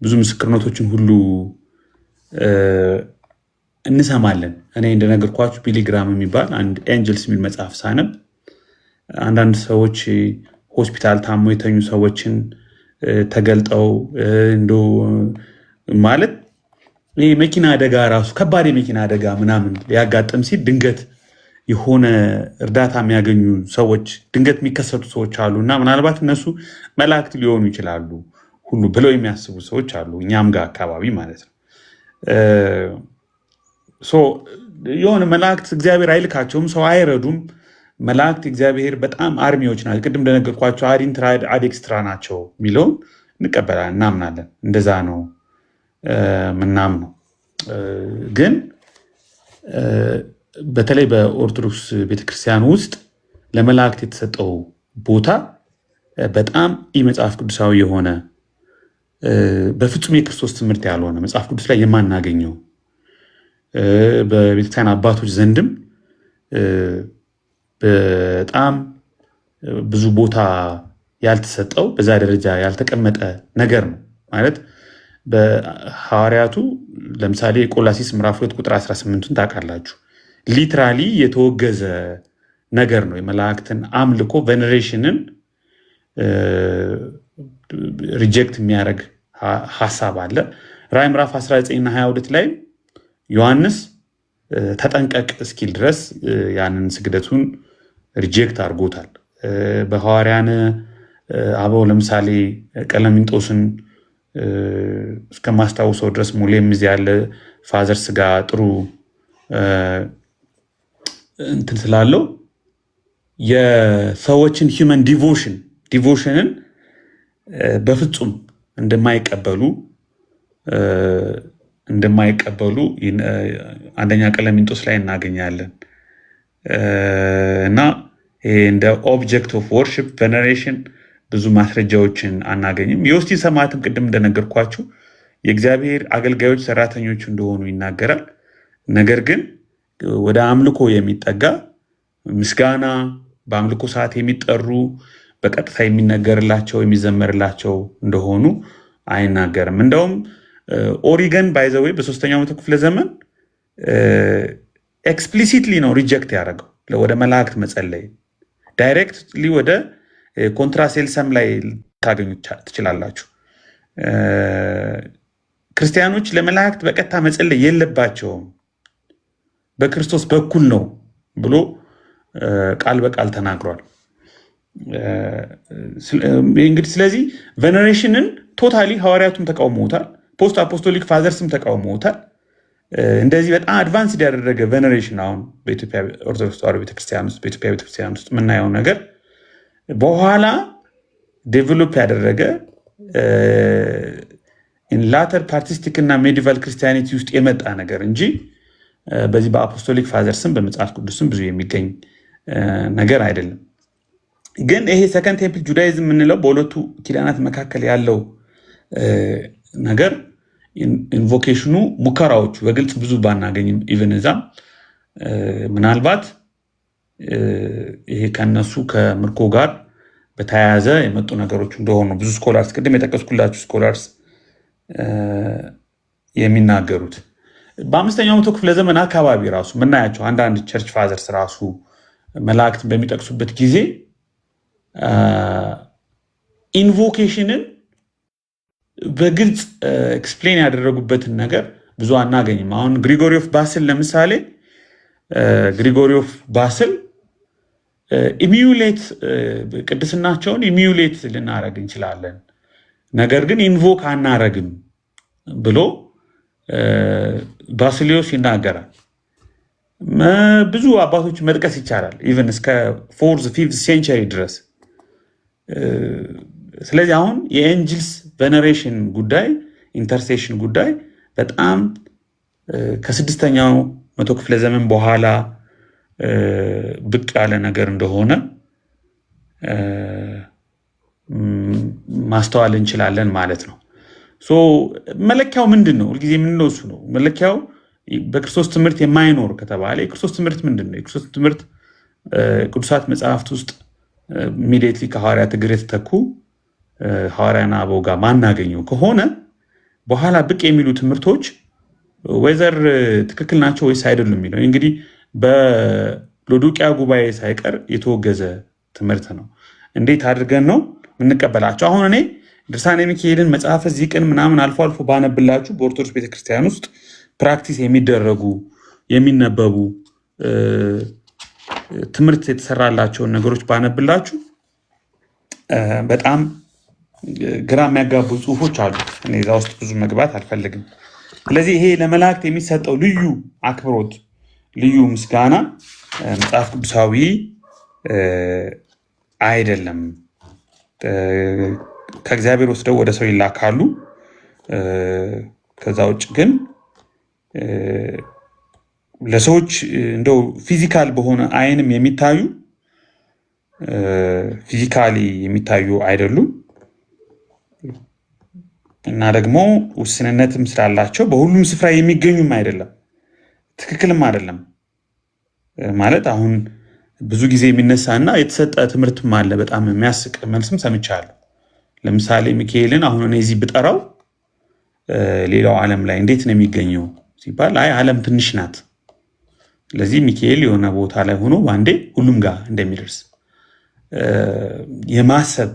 ብዙ ምስክርነቶችን ሁሉ እንሰማለን። እኔ እንደነገርኳችሁ ቢሊግራም የሚባል አንድ ኤንጀልስ የሚል መጽሐፍ ሳነብ አንዳንድ ሰዎች ሆስፒታል ታሞ የተኙ ሰዎችን ተገልጠው እንደው ማለት ይህ መኪና አደጋ ራሱ ከባድ የመኪና አደጋ ምናምን ሊያጋጥም ሲል ድንገት የሆነ እርዳታ የሚያገኙ ሰዎች ድንገት የሚከሰቱ ሰዎች አሉ እና ምናልባት እነሱ መላእክት ሊሆኑ ይችላሉ ሁሉ ብለው የሚያስቡ ሰዎች አሉ፣ እኛም ጋር አካባቢ ማለት ነው። የሆነ መላእክት እግዚአብሔር አይልካቸውም፣ ሰው አይረዱም። መላእክት እግዚአብሔር በጣም አርሚዎች ናቸው። ቅድም እንደነገርኳቸው አዲንትራ አዴክስትራ ናቸው የሚለውን እንቀበላለን፣ እናምናለን። እንደዛ ነው ምናምነው። ግን በተለይ በኦርቶዶክስ ቤተክርስቲያን ውስጥ ለመላእክት የተሰጠው ቦታ በጣም መጽሐፍ ቅዱሳዊ የሆነ በፍጹም የክርስቶስ ትምህርት ያልሆነ መጽሐፍ ቅዱስ ላይ የማናገኘው በቤተክርስቲያን አባቶች ዘንድም በጣም ብዙ ቦታ ያልተሰጠው በዛ ደረጃ ያልተቀመጠ ነገር ነው ማለት በሐዋርያቱ ለምሳሌ የቆላሲስ ምዕራፍ 2 ቁጥር 18ን ታውቃላችሁ። ሊትራሊ የተወገዘ ነገር ነው። የመላእክትን አምልኮ ቬኔሬሽንን ሪጀክት የሚያደርግ ሀሳብ አለ። ራዕይ ምዕራፍ 19 እና 22 ላይ ዮሐንስ ተጠንቀቅ እስኪል ድረስ ያንን ስግደቱን ሪጀክት አድርጎታል። በሐዋርያን አበው ለምሳሌ ቀለሚንጦስን እስከማስታውሰው ድረስ ሙሌም እዚህ ያለ ፋዘር ስጋ ጥሩ እንትን ስላለው የሰዎችን ሂውመን ዲቮሽንን በፍጹም እንደማይቀበሉ አንደኛ ቀለሚንጦስ ላይ እናገኛለን። እና እንደ ኦብጀክት ኦፍ ወርሺፕ ቬነሬሽን ብዙ ማስረጃዎችን አናገኝም። የውስቲ ሰማዕትም ቅድም እንደነገርኳችሁ የእግዚአብሔር አገልጋዮች ሰራተኞች እንደሆኑ ይናገራል። ነገር ግን ወደ አምልኮ የሚጠጋ ምስጋና በአምልኮ ሰዓት የሚጠሩ በቀጥታ የሚነገርላቸው የሚዘመርላቸው እንደሆኑ አይናገርም። እንደውም ኦሪገን ባይዘዌይ በ3ኛው መቶ ክፍለ ዘመን ኤክስፕሊሲትሊ ነው ሪጀክት ያደረገው ወደ መላእክት መጸለይ። ዳይሬክትሊ ወደ ኮንትራሴልሰም ላይ ታገኙ ትችላላችሁ። ክርስቲያኖች ለመላእክት በቀጥታ መጸለይ የለባቸውም በክርስቶስ በኩል ነው ብሎ ቃል በቃል ተናግሯል። እንግዲህ ስለዚህ ቬነሬሽንን ቶታሊ ሐዋርያቱም ተቃውመውታል፣ ፖስት አፖስቶሊክ ፋዘርስም ተቃውመውታል። እንደዚህ በጣም አድቫንስድ ያደረገ ቬነሬሽን አሁን በኢትዮጵያ ኦርቶዶክስ ተዋሕዶ ቤተክርስቲያን ውስጥ በኢትዮጵያ ቤተክርስቲያን ውስጥ የምናየው ነገር በኋላ ዴቨሎፕ ያደረገ ላተር ፓርቲስቲክ እና ሜዲቫል ክርስቲያኒቲ ውስጥ የመጣ ነገር እንጂ በዚህ በአፖስቶሊክ ፋዘርስም በመጽሐፍ ቅዱስም ብዙ የሚገኝ ነገር አይደለም። ግን ይሄ ሰከንድ ቴምፕል ጁዳይዝም የምንለው በሁለቱ ኪዳናት መካከል ያለው ነገር ኢንቮኬሽኑ ሙከራዎቹ በግልጽ ብዙ ባናገኝም ኢቨን እዛም ምናልባት ይሄ ከነሱ ከምርኮ ጋር በተያያዘ የመጡ ነገሮች እንደሆኑ ብዙ ስኮላርስ ቅድም የጠቀስኩላችሁ ስኮላርስ የሚናገሩት በአምስተኛው መቶ ክፍለ ዘመን አካባቢ ራሱ ምናያቸው አንዳንድ ቸርች ፋዘርስ ራሱ መላእክትን በሚጠቅሱበት ጊዜ ኢንቮኬሽንን በግልጽ ኤክስፕሌን ያደረጉበትን ነገር ብዙ አናገኝም። አሁን ግሪጎሪ ኦፍ ባስል ለምሳሌ ግሪጎሪ ኦፍ ባስል ኢሚዩሌት ቅድስናቸውን ኢሚዩሌት ልናደርግ እንችላለን፣ ነገር ግን ኢንቮክ አናረግም ብሎ ባስሊዮስ ይናገራል። ብዙ አባቶች መጥቀስ ይቻላል ኢቨን እስከ 4th 5th ሴንቸሪ ድረስ። ስለዚህ አሁን የኤንጅልስ ቬነሬሽን ጉዳይ ኢንተርሴሽን ጉዳይ በጣም ከ6ኛው መቶ ክፍለ ዘመን በኋላ ብቅ ያለ ነገር እንደሆነ ማስተዋል እንችላለን ማለት ነው። መለኪያው ምንድን ነው? ሁልጊዜ የምንለው እሱ ነው። መለኪያው በክርስቶስ ትምህርት የማይኖር ከተባለ የክርስቶስ ትምህርት ምንድን ነው? የክርስቶስ ትምህርት ቅዱሳት መጽሐፍት ውስጥ ኢሚዲየትሊ ከሐዋርያት እግር የተተኩ ሐዋርያና አበው ጋር ማናገኘው ከሆነ በኋላ ብቅ የሚሉ ትምህርቶች ወይዘር ትክክል ናቸው ወይስ አይደሉም የሚለው እንግዲህ በሎዶቅያ ጉባኤ ሳይቀር የተወገዘ ትምህርት ነው። እንዴት አድርገን ነው የምንቀበላቸው? አሁን እኔ ድርሳነ ሚካኤልን መጽሐፈ ዚቅን ምናምን አልፎ አልፎ ባነብላችሁ በኦርቶዶክስ ቤተክርስቲያን ውስጥ ፕራክቲስ የሚደረጉ የሚነበቡ ትምህርት የተሰራላቸውን ነገሮች ባነብላችሁ በጣም ግራ የሚያጋቡ ጽሁፎች አሉ። እኔ እዛ ውስጥ ብዙ መግባት አልፈልግም። ስለዚህ ይሄ ለመላእክት የሚሰጠው ልዩ አክብሮት፣ ልዩ ምስጋና መጽሐፍ ቅዱሳዊ አይደለም። ከእግዚአብሔር ወስደው ወደ ሰው ይላካሉ። ከዛ ውጭ ግን ለሰዎች እንደው ፊዚካል በሆነ አይንም የሚታዩ ፊዚካሊ የሚታዩ አይደሉም እና ደግሞ ውስንነትም ስላላቸው በሁሉም ስፍራ የሚገኙም አይደለም፣ ትክክልም አይደለም ማለት። አሁን ብዙ ጊዜ የሚነሳና የተሰጠ ትምህርትም አለ። በጣም የሚያስቅ መልስም ሰምቻለሁ። ለምሳሌ ሚካኤልን አሁን እኔ እዚህ ብጠራው ሌላው ዓለም ላይ እንዴት ነው የሚገኘው ሲባል አይ ዓለም ትንሽ ናት፣ ስለዚህ ሚካኤል የሆነ ቦታ ላይ ሆኖ በአንዴ ሁሉም ጋር እንደሚደርስ የማሰብ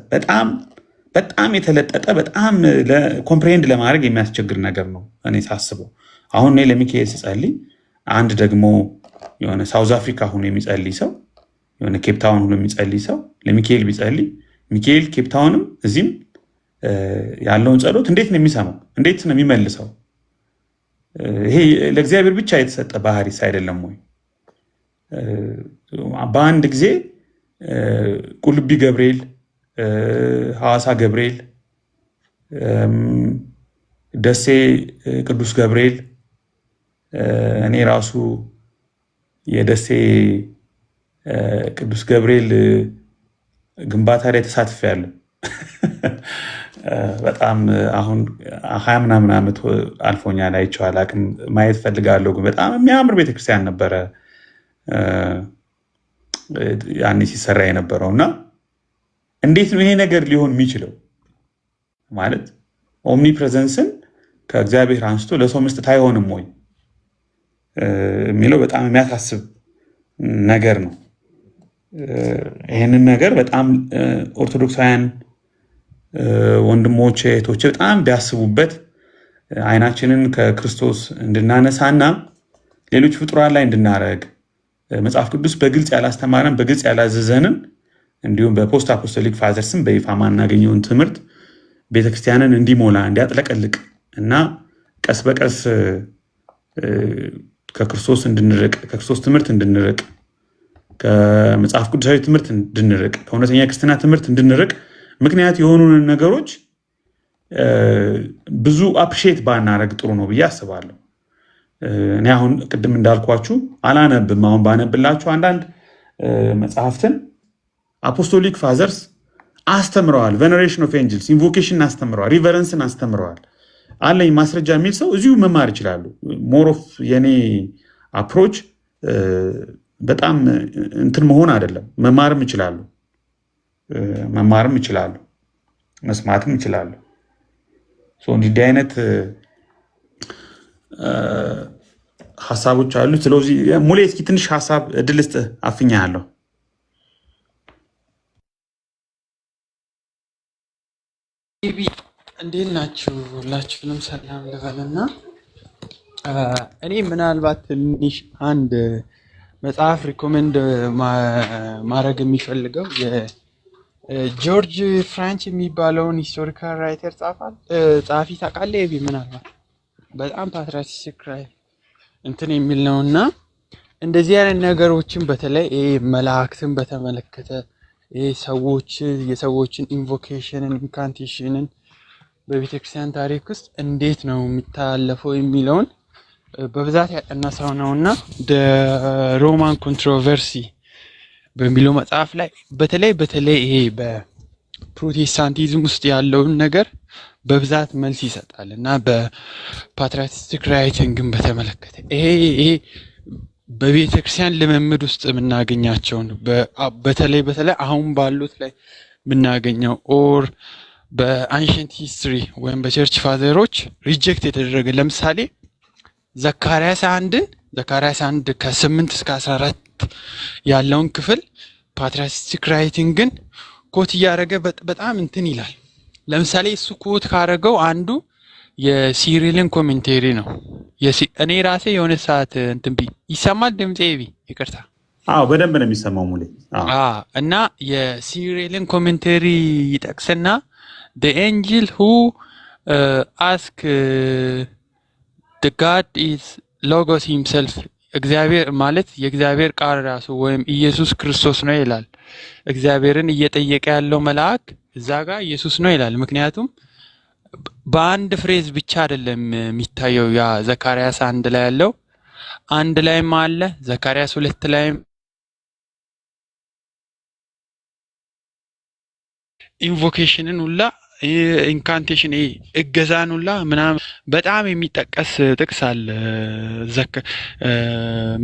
በጣም የተለጠጠ በጣም ኮምፕሬንድ ለማድረግ የሚያስቸግር ነገር ነው እኔ ሳስበው። አሁን እኔ ለሚካኤል ስጸልይ አንድ ደግሞ የሆነ ሳውዝ አፍሪካ ሆኖ የሚጸልይ ሰው የሆነ ኬፕታውን ሆኖ የሚጸልይ ሰው ለሚካኤል ቢጸልይ ሚካኤል ኬፕታውንም እዚህም ያለውን ጸሎት እንዴት ነው የሚሰማው? እንዴት ነው የሚመልሰው? ይሄ ለእግዚአብሔር ብቻ የተሰጠ ባህሪስ አይደለም ወይ? በአንድ ጊዜ ቁልቢ ገብርኤል፣ ሐዋሳ ገብርኤል፣ ደሴ ቅዱስ ገብርኤል፣ እኔ ራሱ የደሴ ቅዱስ ገብርኤል ግንባታ ላይ ተሳትፌያለሁ። በጣም አሁን 20 ምናምን ዓመት አልፎኛል፣ አይቼው አላውቅም። ማየት ፈልጋለሁ። ግን በጣም የሚያምር ቤተክርስቲያን ነበረ ያኔ ሲሰራ የነበረው እና እንዴት ነው ይሄ ነገር ሊሆን የሚችለው? ማለት ኦምኒ ፕሬዘንስን ከእግዚአብሔር አንስቶ ለሰው መስጠት አይሆንም ወይ የሚለው በጣም የሚያሳስብ ነገር ነው። ይህንን ነገር በጣም ኦርቶዶክሳውያን ወንድሞቼ እህቶቼ በጣም ቢያስቡበት አይናችንን ከክርስቶስ እንድናነሳና ሌሎች ፍጡራን ላይ እንድናረግ መጽሐፍ ቅዱስ በግልጽ ያላስተማረን በግልጽ ያላዘዘንን እንዲሁም በፖስት አፖስቶሊክ ፋዘርስም በይፋ ማናገኘውን ትምህርት ቤተክርስቲያንን እንዲሞላ እንዲያጥለቀልቅ እና ቀስ በቀስ ከክርስቶስ እንድንርቅ ከክርስቶስ ትምህርት እንድንርቅ ከመጽሐፍ ቅዱሳዊ ትምህርት እንድንርቅ ከእውነተኛ ክርስትና ትምህርት እንድንርቅ ምክንያት የሆኑንን ነገሮች ብዙ አፕሪሼት ባናረግ ጥሩ ነው ብዬ አስባለሁ። እኔ አሁን ቅድም እንዳልኳችሁ አላነብም። አሁን ባነብላችሁ አንዳንድ መጽሐፍትን አፖስቶሊክ ፋዘርስ አስተምረዋል። ቬነሬሽን ኦፍ ኤንጅልስ ኢንቮኬሽን አስተምረዋል። ሪቨረንስን አስተምረዋል። አለኝ ማስረጃ የሚል ሰው እዚሁ መማር ይችላሉ። ሞሮፍ የኔ አፕሮች በጣም እንትን መሆን አይደለም። መማርም ይችላሉ፣ መስማትም ይችላሉ። እንዲህ አይነት ሀሳቦች አሉ። ስለዚህ ሙሌ እስኪ ትንሽ ሀሳብ እድል ስጥህ፣ አፍኛለሁ። እንዴት ናችሁ? ሁላችሁንም ሰላም ልበልና እኔ ምናልባት ትንሽ አንድ መጽሐፍ ሪኮሜንድ ማድረግ የሚፈልገው የጆርጅ ፍራንች የሚባለውን ሂስቶሪካል ራይተር ጸሐፊ ታውቃለህ? ምናልባት በጣም ፓትሪያቲክ እንትን የሚል ነው እና እንደዚህ አይነት ነገሮችን በተለይ መላእክትን በተመለከተ የሰዎችን ኢንቮኬሽንን ኢንካንቴሽንን በቤተክርስቲያን ታሪክ ውስጥ እንዴት ነው የሚተላለፈው የሚለውን በብዛት ያጠና ሰው ነው እና ሮማን ኮንትሮቨርሲ በሚለው መጽሐፍ ላይ በተለይ ይሄ በፕሮቴስታንቲዝም ውስጥ ያለውን ነገር በብዛት መልስ ይሰጣል እና በፓትሪያቲክ ራይቲንግን በተመለከተ ይሄ በቤተክርስቲያን ልምምድ ውስጥ የምናገኛቸውን በተለይ አሁን ባሉት ላይ የምናገኘው ኦር በአንሸንት ሂስትሪ ወይም በቸርች ፋዘሮች ሪጀክት የተደረገ ለምሳሌ ዘካርያስ 1 ከ8 እስከ 14 ያለውን ክፍል ፓትሪያቲክ ራይቲንግን ኮት እያደረገ በጣም እንትን ይላል። ለምሳሌ እሱ ኮት ካደረገው አንዱ የሲሪልን ኮሜንቴሪ ነው። እኔ ራሴ የሆነ ሰዓት እንትን ይሰማል ድምጼ ይቅርታ። በደንብ ነው የሚሰማው ሙሌ። እና የሲሪልን ኮሜንቴሪ ይጠቅስና the angel who ask the God is logos himself እግዚአብሔር ማለት የእግዚአብሔር ቃል ራሱ ወይም ኢየሱስ ክርስቶስ ነው ይላል። እግዚአብሔርን እየጠየቀ ያለው መልአክ እዛ ጋር ኢየሱስ ነው ይላል። ምክንያቱም በአንድ ፍሬዝ ብቻ አይደለም የሚታየው። ያ ዘካርያስ 1 ላይ ያለው አንድ ላይም አለ፣ ዘካርያስ 2 ላይም ኢንቮኬሽንን ሁላ ኢንካንቴሽን እገዛን ሁላ ምናምን በጣም የሚጠቀስ ጥቅስ አለ።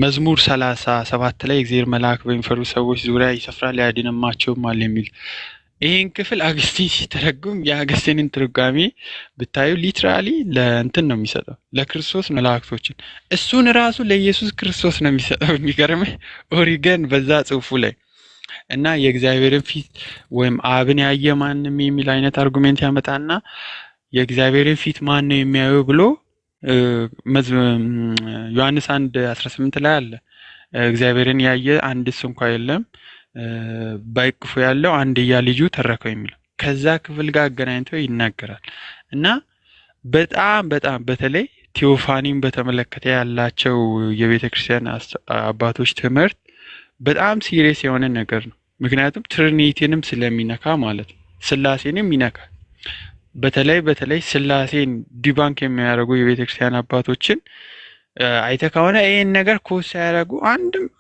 መዝሙር 37 ላይ እግዚአብሔር መልአክ በሚፈሩ ሰዎች ዙሪያ ይሰፍራል ያድንማቸውም አለ የሚል ይህን ክፍል አግስቲን ሲተረጉም የአገስቲንን ትርጓሜ ብታዩ ሊትራሊ ለእንትን ነው የሚሰጠው፣ ለክርስቶስ መላእክቶችን እሱን ራሱ ለኢየሱስ ክርስቶስ ነው የሚሰጠው። የሚገርምህ ኦሪገን በዛ ጽሁፉ ላይ እና የእግዚአብሔርን ፊት ወይም አብን ያየ ማንም የሚል አይነት አርጉሜንት ያመጣና የእግዚአብሔርን ፊት ማን ነው የሚያየው ብሎ ዮሐንስ 1:18 ላይ አለ እግዚአብሔርን ያየ አንድስ እንኳን የለም ባይቅፉ ያለው አንድያ ልጁ ተረከው የሚለው ከዛ ክፍል ጋር አገናኝቶ ይናገራል። እና በጣም በተለይ ቴዎፋኒን በተመለከተ ያላቸው የቤተክርስቲያን አባቶች ትምህርት በጣም ሲሪየስ የሆነ ነገር ነው። ምክንያቱም ትሪኒቲንም ስለሚነካ ማለት ነው፣ ስላሴንም ይነካል። በተለይ ስላሴን ዲባንክ የሚያደርጉ የቤተክርስቲያን አባቶችን አይተ ከሆነ ይሄን ነገር ኮስ ያደርጉ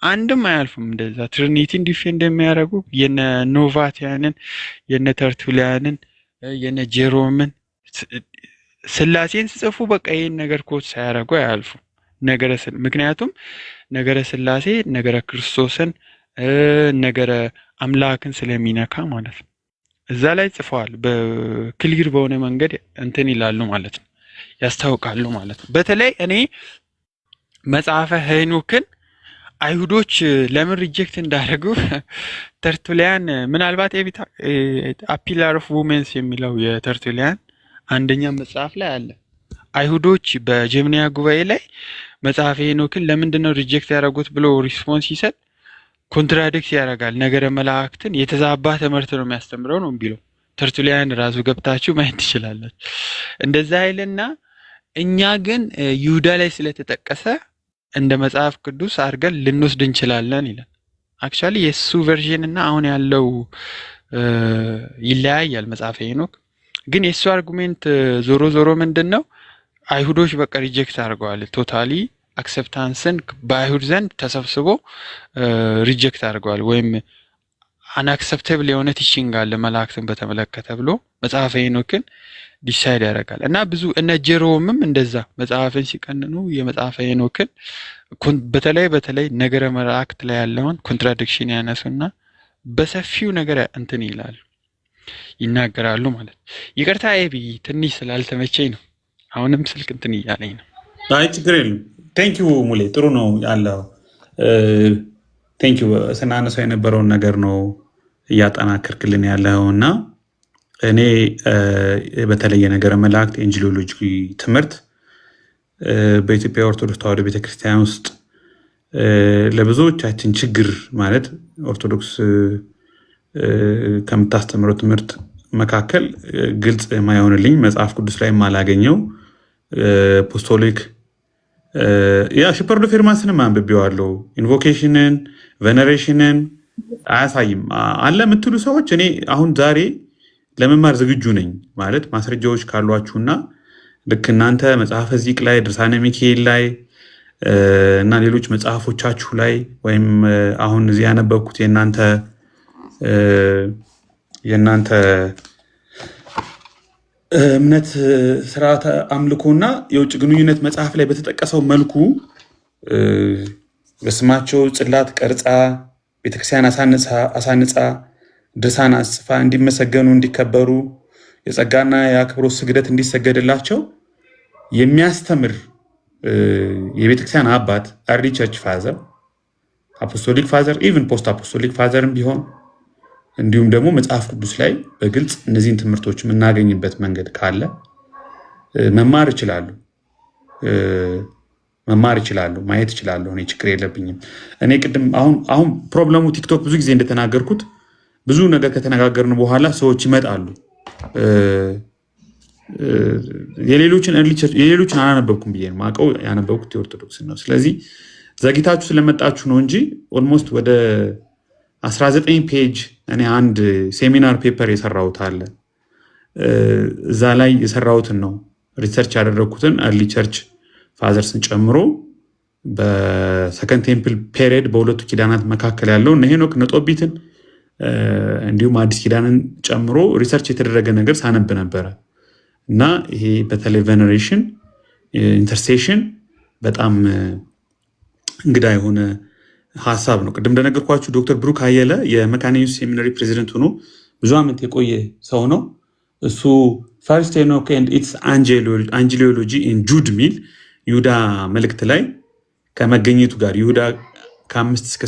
አንድም አያልፉም። እንደዛ ትሪኒቲን ዲፌንድ የሚያደርጉ የነ ኖቫቲያንን የነ ተርቱሊያንን የነ ጄሮምን ስላሴን ጽፉ በቃ ይሄን ነገር ኮስ ሳያደርጉ አያልፉም። ምክንያቱም ነገረ ስላሴ ነገረ ክርስቶስን ነገረ አምላክን ስለሚነካ ማለት ነው። እዛ ላይ ጽፈዋል። በክሊር በሆነ መንገድ እንትን ይላሉ ማለት ነው፣ ያስታውቃሉ ማለት ነው። በተለይ እኔ መጽሐፈ ሄኖክን አይሁዶች ለምን ሪጀክት እንዳደረጉ ተርቱሊያን ምናልባት አፒላር ኦፍ ውሜንስ የሚለው የተርቱሊያን አንደኛ መጽሐፍ ላይ አለ። አይሁዶች በጀምኒያ ጉባኤ ላይ መጽሐፈ ሄኖክን ለምንድነው ሪጀክት ያደረጉት ብሎ ሪስፖንስ ይሰጥ ኮንትራዲክት ያደርጋል። ነገረ መላእክትን የተዛባ ትምህርት ነው የሚያስተምረው ነው ቢለው ተርቱሊያን ራሱ ገብታችሁ ማየት ትችላላችሁ። እንደዛ አይልና እኛ ግን ይሁዳ ላይ ስለተጠቀሰ እንደ መጽሐፍ ቅዱስ አድርገን ልንወስድ እንችላለን ይላል። አክቹአሊ የሱ ቨርዥን እና አሁን ያለው ይለያያል። መጽሐፈ ሄኖክ ግን የሱ አርጉሜንት ዞሮ ምንድነው አይሁዶች በቃ ሪጀክት አድርገዋል። ቶታሊ አክሰፕታንስን በአይሁድ ዘንድ ተሰብስቦ ሪጀክት አድርገዋል። ወይም አንአክሰፕተብል የሆነ ቲቺንግ አለ መላእክትን በተመለከተ ብሎ መጽሐፈ ሄኖክን ዲሳይድ ያደርጋል። እና ብዙ እነ ጄሮምም እንደዛ መጽሐፍን ሲቀንኑ የመጽሐፈ ሄኖክን በተለይ ነገረ መላእክት ላይ ያለውን ኮንትራዲክሽን ያነሱና በሰፊው ነገር እንትን ይላሉ ይናገራሉ ማለት። ይቅርታ ኤቢ ትንሽ ስላልተመቸኝ ነው። አሁንም ስልክ እንትን እያለኝ ነው። አይ ችግር የለም። ቴንኪዩ ሙሌ፣ ጥሩ ነው ያለው። ቴንኪዩ ስናነሳው የነበረውን ነገር ነው እያጠናከርክልን ያለው እና እኔ በተለየ ነገረ መላእክት ኤንጅሎሎጂ ትምህርት በኢትዮጵያ ኦርቶዶክስ ተዋሕዶ ቤተክርስቲያን ውስጥ ለብዙዎቻችን ችግር ማለት ኦርቶዶክስ ከምታስተምረው ትምህርት መካከል ግልጽ የማይሆንልኝ መጽሐፍ ቅዱስ ላይ የማላገኘው አፖስቶሊክ ሽፐርዶ ፌርማስንም አንብቤዋለሁ። ኢንቮኬሽንን ቬነሬሽንን አያሳይም አለ የምትሉ ሰዎች እኔ አሁን ዛሬ ለመማር ዝግጁ ነኝ። ማለት ማስረጃዎች ካሏችሁና ልክ እናንተ መጽሐፈ ዚቅ ላይ ድርሳነ ሚካኤል ላይ እና ሌሎች መጽሐፎቻችሁ ላይ ወይም አሁን እዚህ ያነበብኩት የእናንተ እምነት ስርዓተ አምልኮና የውጭ ግንኙነት መጽሐፍ ላይ በተጠቀሰው መልኩ በስማቸው ጽላት ቀርጻ ቤተክርስቲያን አሳንጻ ድርሳን አጽፋ እንዲመሰገኑ እንዲከበሩ የጸጋና የአክብሮት ስግደት እንዲሰገድላቸው የሚያስተምር የቤተክርስቲያን አባት አርሊ ቸርች ፋዘር፣ አፖስቶሊክ ፋዘር፣ ኢቭን ፖስት አፖስቶሊክ ፋዘርም ቢሆን እንዲሁም ደግሞ መጽሐፍ ቅዱስ ላይ በግልጽ እነዚህን ትምህርቶች የምናገኝበት መንገድ ካለ መማር ይችላሉ፣ ማየት ይችላሉ። እኔ ችግር የለብኝም። እኔ ቅድም አሁን ፕሮብለሙ ቲክቶክ ብዙ ጊዜ እንደተናገርኩት ብዙ ነገር ከተነጋገርን በኋላ ሰዎች ይመጣሉ። የሌሎችን አላነበብኩም ብዬ ነው የማውቀው፣ ያነበብኩት የኦርቶዶክስን ነው። ስለዚህ ዘግይታችሁ ስለመጣችሁ ነው እንጂ ኦልሞስት ወደ 19 ፔጅ እኔ አንድ ሴሚናር ፔፐር የሰራሁት አለ። እዛ ላይ የሰራሁትን ነው ሪሰርች ያደረግኩትን አርሊ ቸርች ፋዘርስን ጨምሮ በሰከንድ ቴምፕል ፔሪየድ በሁለቱ ኪዳናት መካከል ያለው እነ ሄኖክ እነ ጦቢትን እንዲሁም አዲስ ኪዳንን ጨምሮ ሪሰርች የተደረገ ነገር ሳነብ ነበረ እና ይሄ በተለይ ቬነሬሽን ኢንተርሴሽን በጣም እንግዳ የሆነ ሀሳብ ነው። ቅድም እንደነገርኳችሁ ዶክተር ብሩክ አየለ የመካነ ኢየሱስ ሴሚናሪ ፕሬዚደንት ሆኖ ብዙ ዓመት የቆየ ሰው ነው። እሱ ፈርስት ሄኖክ ኤንድ ኢትስ አንጀሊዮሎጂ ኢን ጁድ ሚል ይሁዳ መልእክት ላይ ከመገኘቱ ጋር ይሁዳ ከ5 እስከ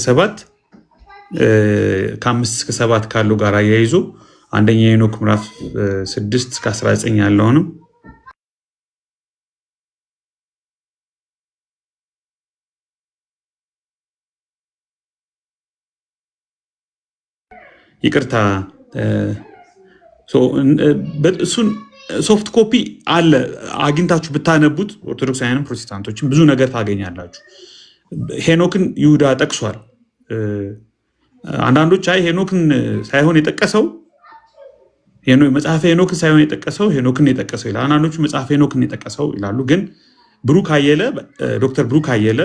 7 ካለው ጋር አያይዞ አንደኛ የሄኖክ ምዕራፍ 6 እስከ 19 ያለውንም ይቅርታ እሱን ሶፍት ኮፒ አለ አግኝታችሁ ብታነቡት ኦርቶዶክሳውያንም ፕሮቴስታንቶችን ብዙ ነገር ታገኛላችሁ። ሄኖክን ይሁዳ ጠቅሷል። አንዳንዶች አይ ሄኖክን ሳይሆን የጠቀሰው መጽሐፈ ሄኖክን ሳይሆን የጠቀሰው ሄኖክን የጠቀሰው ይላል። አንዳንዶቹ መጽሐፈ ሄኖክን የጠቀሰው ይላሉ። ግን ዶክተር ብሩክ አየለ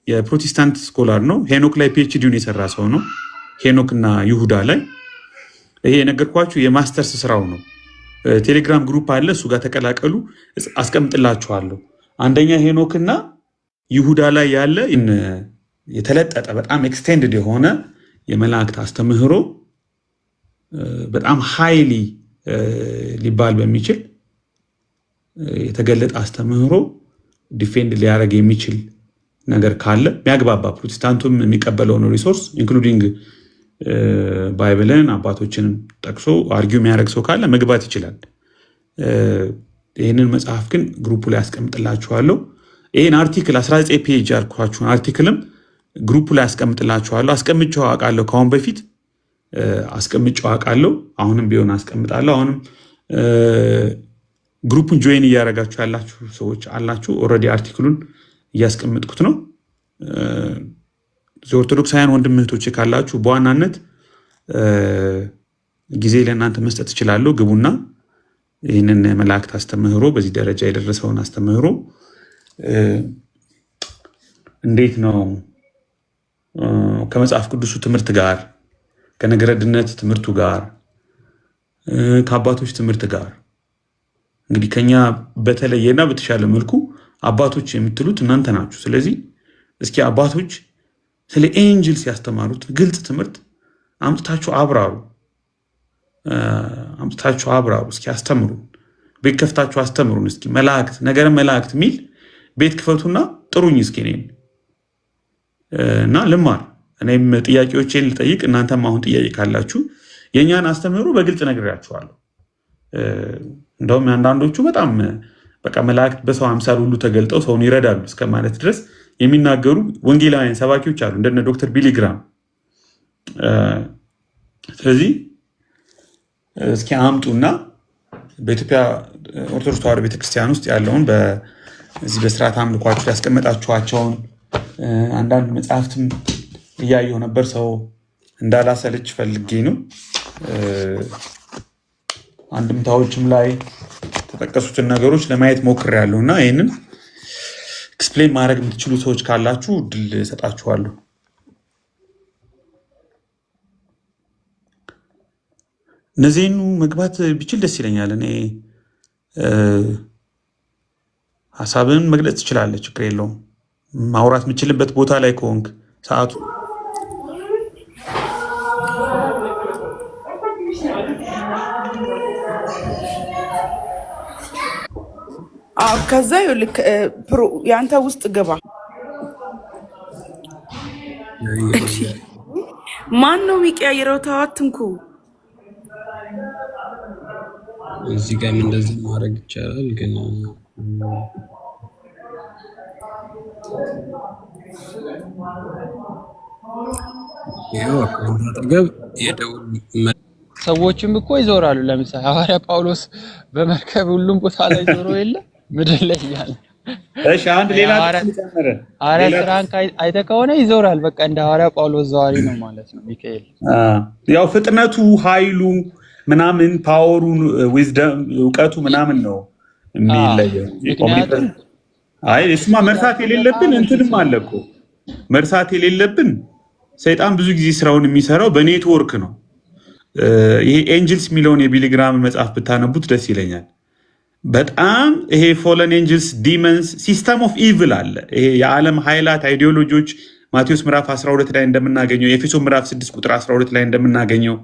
የፕሮቴስታንት ስኮላር ነው። ሄኖክ ላይ ፒኤችዲውን የሰራ ሰው ነው። ሄኖክና ይሁዳ ላይ ይሄ የነገርኳችሁ የማስተርስ ስራው ነው። ቴሌግራም ግሩፕ አለ፣ እሱ ጋር ተቀላቀሉ፣ አስቀምጥላችኋለሁ። አንደኛ ሄኖክና ይሁዳ ላይ ያለ የተለጠጠ በጣም ኤክስቴንድድ የሆነ የመላእክት አስተምህሮ በጣም ሃይሊ ሊባል በሚችል የተገለጠ አስተምህሮ ዲፌንድ ሊያደርግ የሚችል ነገር ካለ የሚያግባባ ፕሮቴስታንቱም የሚቀበለውን ሪሶርስ ኢንክሉዲንግ ባይብልን አባቶችንም ጠቅሶ አርጊው የሚያደርግ ሰው ካለ መግባት ይችላል። ይህንን መጽሐፍ ግን ግሩፑ ላይ አስቀምጥላችኋለሁ። ይህን አርቲክል 19 ፔጅ ያልኳችሁን አርቲክልም ግሩፑ ላይ አስቀምጥላችኋለሁ። አስቀምጬው አውቃለሁ፣ ከአሁን በፊት አስቀምጬው አውቃለሁ። አሁንም ቢሆን አስቀምጣለሁ። አሁንም ግሩፑን ጆይን እያደረጋችሁ ያላችሁ ሰዎች አላችሁ። ኦልሬዲ አርቲክሉን እያስቀምጥኩት ነው። ኦርቶዶክሳውያን ወንድም እህቶቼ ካላችሁ በዋናነት ጊዜ ለእናንተ መስጠት እችላለሁ። ግቡና ይህንን መላእክት አስተምህሮ በዚህ ደረጃ የደረሰውን አስተምህሮ እንዴት ነው ከመጽሐፍ ቅዱሱ ትምህርት ጋር ከነገረ ድነት ትምህርቱ ጋር ከአባቶች ትምህርት ጋር እንግዲህ ከኛ በተለየና በተሻለ መልኩ አባቶች የምትሉት እናንተ ናችሁ። ስለዚህ እስኪ አባቶች ስለ ኤንጅልስ ያስተማሩት ግልጽ ትምህርት አምጥታችሁ አብራሩ። እስኪ አስተምሩን፣ ቤት ከፍታችሁ አስተምሩን። እስኪ መላእክት ነገረ መላእክት ሚል ቤት ክፈቱና ጥሩኝ እስኪ እኔን እና ልማር። እኔም ጥያቄዎቼን ልጠይቅ፣ እናንተም አሁን ጥያቄ ካላችሁ የእኛን አስተምህሮ በግልጽ ነግሬያችኋለሁ። እንደውም አንዳንዶቹ በጣም በቃ መላእክት በሰው አምሳል ሁሉ ተገልጠው ሰውን ይረዳሉ እስከ ማለት ድረስ የሚናገሩ ወንጌላውያን ሰባኪዎች አሉ እንደነ ዶክተር ቢሊ ግራም። ስለዚህ እስኪ አምጡና በኢትዮጵያ ኦርቶዶክስ ተዋሕዶ ቤተክርስቲያን ውስጥ ያለውን በዚህ በስርዓት አምልኳችሁ ያስቀመጣችኋቸውን አንዳንድ መጽሐፍትም እያየሁ ነበር። ሰው እንዳላሰለች ፈልጌ ነው። አንድምታዎችም ላይ የተጠቀሱትን ነገሮች ለማየት ሞክሬያለሁ እና ይህንን ኤክስፕሌን ማድረግ የምትችሉ ሰዎች ካላችሁ እድል እሰጣችኋለሁ። እነዚህኑ መግባት ቢችል ደስ ይለኛል። እኔ ሀሳብን መግለጽ ትችላለህ፣ ችግር የለውም። ማውራት የምችልበት ቦታ ላይ ከሆንክ ሰዓቱ ከዛ ይልክ ያንተ ውስጥ ግባ። ማን ነው የሚቀያየረው? ተዋትንኩ እዚህ ጋር እንደዚህ ማድረግ ይቻላል፣ ግን ያው አጠገብ የደውል ሰዎችም እኮ ይዞራሉ። ለምሳሌ ሐዋርያ ጳውሎስ በመርከብ ሁሉም ቦታ ላይ ዞሮ የለ ምድር ላይ ያለ። እሺ አንድ ሌላ ተጨመረ። ስራን አይተህ ከሆነ ይዞራል። በቃ እንደ ሐዋርያ ጳውሎስ ዘዋሪ ነው ማለት ነው ሚካኤል። ያው ፍጥነቱ፣ ኃይሉ ምናምን ፓወሩን፣ ዊዝደም እውቀቱ ምናምን ነው የሚለየው። እሱማ መርሳት የሌለብን እንትንም አለ እኮ መርሳት የሌለብን ሰይጣን ብዙ ጊዜ ስራውን የሚሰራው በኔትወርክ ነው። ይሄ ኤንጅልስ የሚለውን የቢሊ ግራም መጽሐፍ ብታነቡት ደስ ይለኛል በጣም። ይሄ ፎለን ኤንጅልስ ዲመንስ ሲስተም ኦፍ ኢቭል አለ። ይሄ የዓለም ኃይላት አይዲዮሎጂዎች ማቴዎስ ምዕራፍ 12 ላይ እንደምናገኘው፣ የኤፌሶን ምዕራፍ 6 ቁጥር 12 ላይ እንደምናገኘው